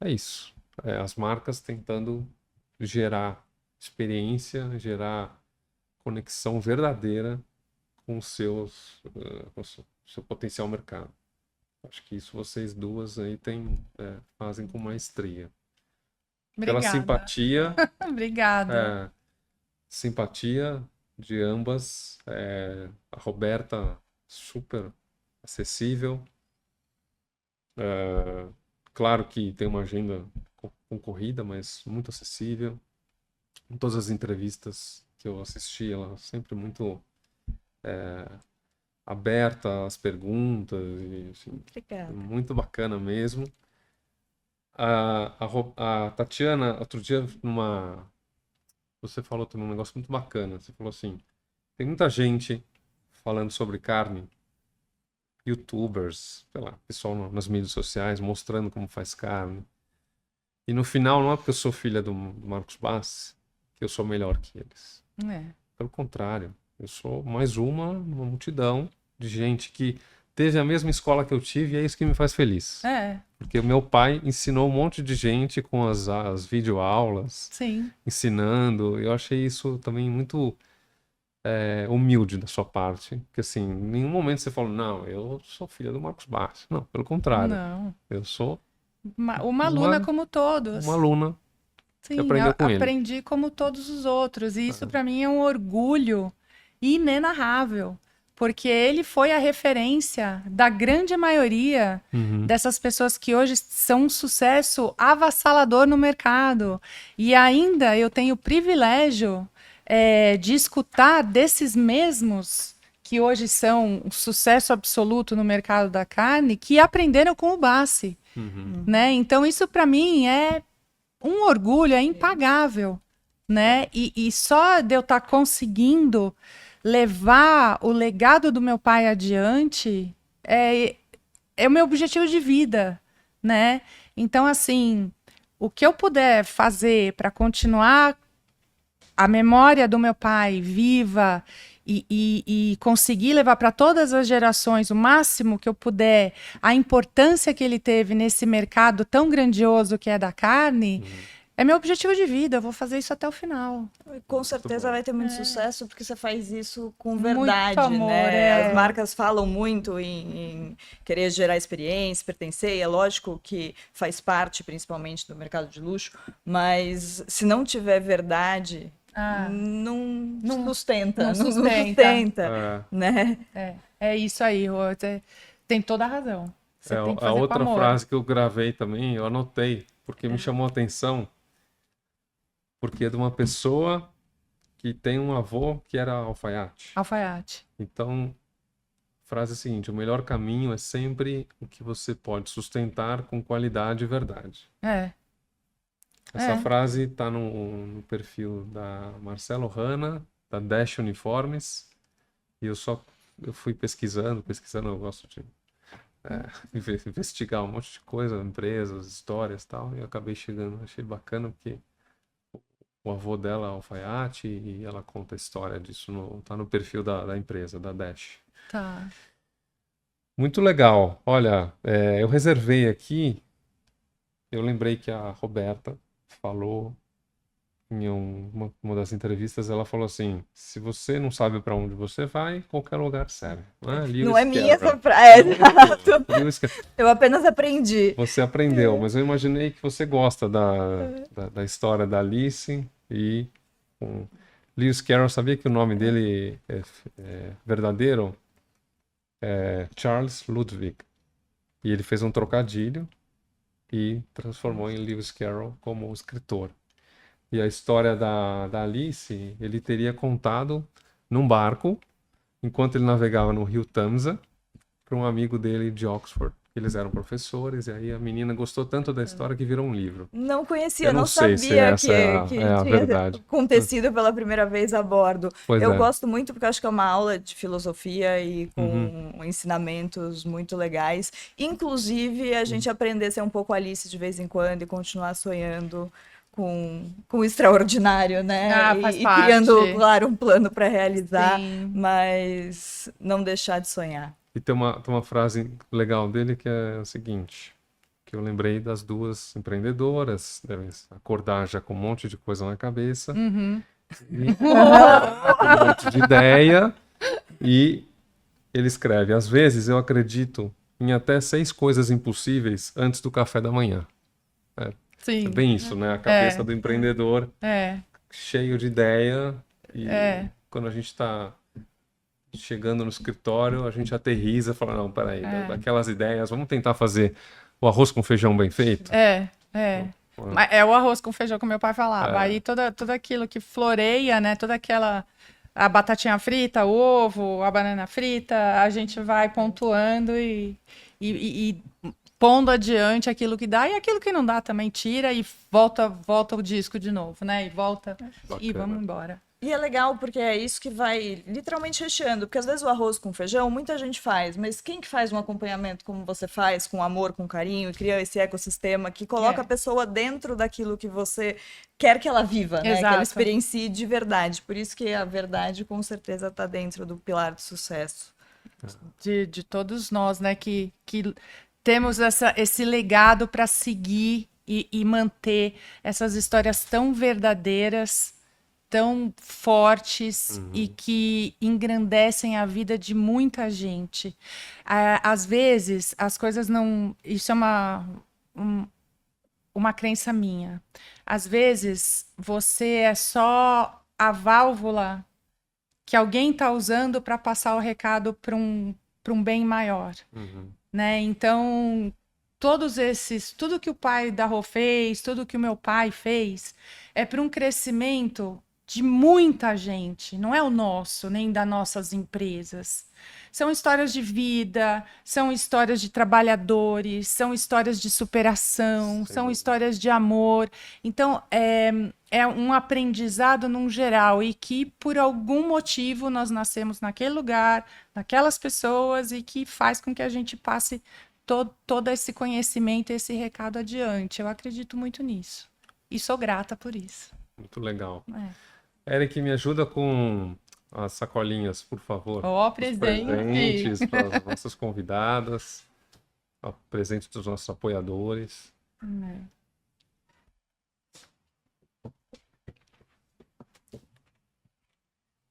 Speaker 3: É isso. As marcas tentando gerar experiência, gerar conexão verdadeira com o seu potencial mercado. Acho que isso vocês duas aí fazem com maestria.
Speaker 2: Obrigada.
Speaker 3: Pela simpatia.
Speaker 2: Obrigada.
Speaker 3: Simpatia de ambas. A Roberta, super acessível. Claro que tem uma agenda concorrida, mas muito acessível. Em todas as entrevistas que eu assisti, ela sempre muito aberta às perguntas. E, assim, muito bacana mesmo. A Tatiana, outro dia, você falou também um negócio muito bacana. Você falou assim, tem muita gente falando sobre carne, YouTubers, sei lá, pessoal nas mídias sociais mostrando como faz carne. E no final, não é porque eu sou filha do Marcos Bassi que eu sou melhor que eles. Pelo contrário, eu sou mais uma multidão de gente que teve a mesma escola que eu tive, e é isso que me faz feliz. Porque o meu pai ensinou um monte de gente com as videoaulas, ensinando. Eu achei isso também muito humilde da sua parte. Porque assim, em nenhum momento você falou, não, eu sou filha do Marcos Bassi. Não, pelo contrário.
Speaker 2: Não.
Speaker 3: Eu sou
Speaker 2: uma aluna como todos.
Speaker 3: Uma aluna.
Speaker 2: Sim,
Speaker 3: que aprendeu com
Speaker 2: aprendi
Speaker 3: ele.
Speaker 2: como todos os outros. E isso para mim é um orgulho inenarrável. Porque ele foi a referência da grande maioria dessas pessoas que hoje são um sucesso avassalador no mercado. E ainda eu tenho o privilégio de escutar desses mesmos que hoje são um sucesso absoluto no mercado da carne, que aprenderam com o Bassi. Né? Então isso para mim é um orgulho, é impagável. Né? E só de eu estar conseguindo levar o legado do meu pai adiante é o meu objetivo de vida, né? Então, assim, o que eu puder fazer para continuar a memória do meu pai viva e conseguir levar para todas as gerações o máximo que eu puder, a importância que ele teve nesse mercado tão grandioso que é da carne, é meu objetivo de vida, eu vou fazer isso até o final.
Speaker 1: Com certeza vai ter muito sucesso, porque você faz isso com verdade,
Speaker 2: muito amor,
Speaker 1: né? As marcas falam muito em querer gerar experiência, pertencer, e é lógico que faz parte, principalmente, do mercado de luxo, mas se não tiver verdade, não sustenta. Não sustenta, né?
Speaker 2: É isso aí, Rô, tem toda a razão. Você tem que fazer
Speaker 3: a outra
Speaker 2: com amor.
Speaker 3: frase que eu gravei também, eu anotei, porque me chamou a atenção, porque é de uma pessoa que tem um avô que era alfaiate. Então, a frase é a seguinte: o melhor caminho é sempre o que você pode sustentar com qualidade e verdade. Essa frase está no perfil da Marcelo Hanna, da Dash Uniformes, e eu fui pesquisando, eu gosto de investigar um monte de coisa, empresas, histórias e tal, e eu acabei chegando, achei bacana, porque o avô dela é alfaiate e ela conta a história disso, tá no perfil da empresa, da Dash.
Speaker 2: Tá.
Speaker 3: Muito legal. Olha, eu reservei aqui, eu lembrei que a Roberta falou em uma das entrevistas, ela falou assim, se você não sabe para onde você vai, qualquer lugar serve.
Speaker 1: Não é minha essa frase, exato. Eu apenas aprendi.
Speaker 3: Você aprendeu, mas eu imaginei que você gosta da história da Alice e Lewis Carroll. Sabia que o nome dele é verdadeiro? Charles Ludwig. E ele fez um trocadilho e transformou em Lewis Carroll como escritor. E a história da Alice, ele teria contado num barco, enquanto ele navegava no rio Tamsa, para um amigo dele de Oxford. Eles eram professores, e aí a menina gostou tanto da história que virou um livro.
Speaker 1: Não conhecia,
Speaker 3: Eu não sei se essa
Speaker 1: que
Speaker 3: é a
Speaker 1: tinha
Speaker 3: verdade.
Speaker 1: acontecido pela primeira vez a bordo.
Speaker 3: Pois
Speaker 1: eu
Speaker 3: é.
Speaker 1: gosto muito porque eu acho que é uma aula de filosofia e com ensinamentos muito legais. Inclusive, a gente aprender a ser um pouco Alice de vez em quando e continuar sonhando com o extraordinário, né?
Speaker 2: Faz
Speaker 1: e
Speaker 2: parte.
Speaker 1: criando, claro, um plano para realizar,
Speaker 2: Sim.
Speaker 1: mas não deixar de sonhar.
Speaker 3: E tem uma frase legal dele que é o seguinte, que eu lembrei das duas empreendedoras, devem acordar já com um monte de coisa na cabeça, e um monte de ideia, e ele escreve, às vezes eu acredito em até 6 coisas impossíveis antes do café da manhã.
Speaker 2: Sim.
Speaker 3: É bem isso, né? A cabeça do empreendedor cheio de ideia, e quando a gente está chegando no escritório, a gente aterriza e fala, não, peraí, daquelas ideias, vamos tentar fazer o arroz com feijão bem feito?
Speaker 2: Mas é o arroz com feijão que meu pai falava. Aí tudo aquilo que floreia, né? Toda aquela... A batatinha frita, o ovo, a banana frita, a gente vai pontuando e pondo adiante aquilo que dá, e aquilo que não dá também tira e volta o disco de novo, né? E volta e vamos embora.
Speaker 1: E é legal porque é isso que vai literalmente recheando, porque às vezes o arroz com feijão muita gente faz, mas quem que faz um acompanhamento como você faz, com amor, com carinho, e cria esse ecossistema que coloca a pessoa dentro daquilo que você quer que ela viva, né? Que ela experiencie de verdade. Por isso que a verdade com certeza está dentro do pilar do sucesso.
Speaker 2: De todos nós, né? Que temos esse legado para seguir e manter essas histórias tão verdadeiras, tão fortes e que engrandecem a vida de muita gente. Às vezes, as coisas não... Isso é uma crença minha. Às vezes, você é só a válvula que alguém está usando para passar o recado para um bem maior. Né? Então, tudo que o pai da Rô fez, tudo que o meu pai fez, é para um crescimento de muita gente, não é o nosso, nem das nossas empresas. São histórias de vida, são histórias de trabalhadores, são histórias de superação, são histórias de amor. Então, é um aprendizado num geral, e que, por algum motivo, nós nascemos naquele lugar, naquelas pessoas, e que faz com que a gente passe todo esse conhecimento, esse recado adiante. Eu acredito muito nisso. E sou grata por isso.
Speaker 3: Muito legal. Eric, me ajuda com as sacolinhas, por favor.
Speaker 2: Presentes
Speaker 3: para as nossas convidadas, presentes dos nossos apoiadores.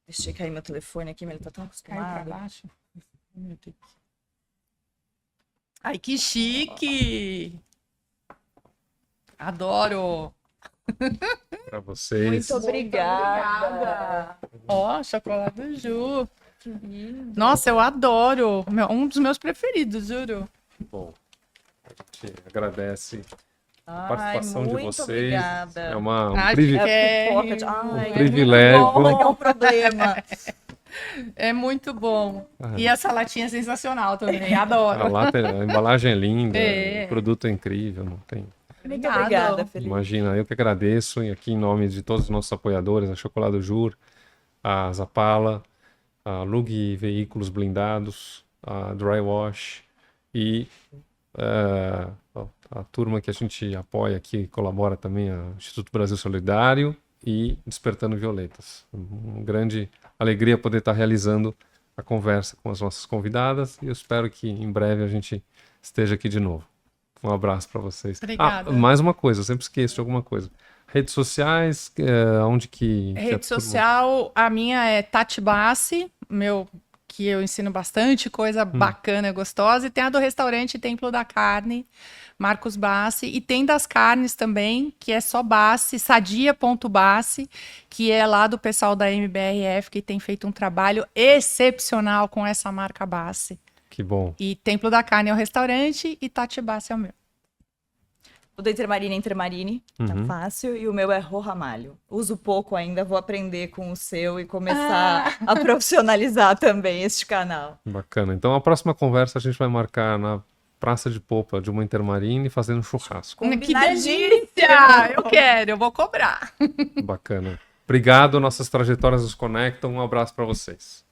Speaker 1: Deixa eu cair meu telefone aqui, mas ele tá tão acostumado.
Speaker 2: Caiu pra baixo. Meu Deus. Ai, que chique! Adoro!
Speaker 3: Para vocês.
Speaker 1: Muito obrigada.
Speaker 2: Ó, chocolate do Ju. Nossa, eu adoro. Um dos meus preferidos, juro.
Speaker 3: Bom, a gente agradece a participação de vocês.
Speaker 1: Obrigada.
Speaker 3: É um
Speaker 1: privilégio.
Speaker 3: É
Speaker 1: um problema.
Speaker 2: É muito bom. E essa latinha é sensacional também, adoro.
Speaker 3: A embalagem é linda, o produto é incrível, não tem...
Speaker 1: Muito obrigada, Felipe.
Speaker 3: Imagina, eu que agradeço, e aqui em nome de todos os nossos apoiadores, a Chocolate Jur, a Zapala, a Lug Veículos Blindados, a Drywash e a turma que a gente apoia aqui, colabora também, o Instituto Brasil Solidário e Despertando Violetas. Uma grande alegria poder estar realizando a conversa com as nossas convidadas e eu espero que em breve a gente esteja aqui de novo. Um abraço para vocês.
Speaker 2: Obrigada.
Speaker 3: Mais uma coisa, eu sempre esqueço de alguma coisa. Redes sociais, onde que...
Speaker 2: Rede social, a minha é Tati Bassi, que eu ensino bastante coisa bacana e gostosa. E tem a do restaurante Templo da Carne, Marcos Bassi. E tem das carnes também, que é só Bassi, sadia.bassi, que é lá do pessoal da MBRF, que tem feito um trabalho excepcional com essa marca Bassi.
Speaker 3: Que bom.
Speaker 2: E Templo da Carne é o restaurante e Tati Bassi é o meu.
Speaker 1: O do Intermarine, tá fácil. E o meu é Rô Ramalho. Uso pouco ainda, vou aprender com o seu e começar a profissionalizar também este canal.
Speaker 3: Bacana. Então a próxima conversa a gente vai marcar na Praça de Popa de uma Intermarine fazendo churrasco.
Speaker 2: Que delícia! Eu quero, eu vou cobrar.
Speaker 3: Bacana. Obrigado, nossas trajetórias nos conectam. Um abraço para vocês.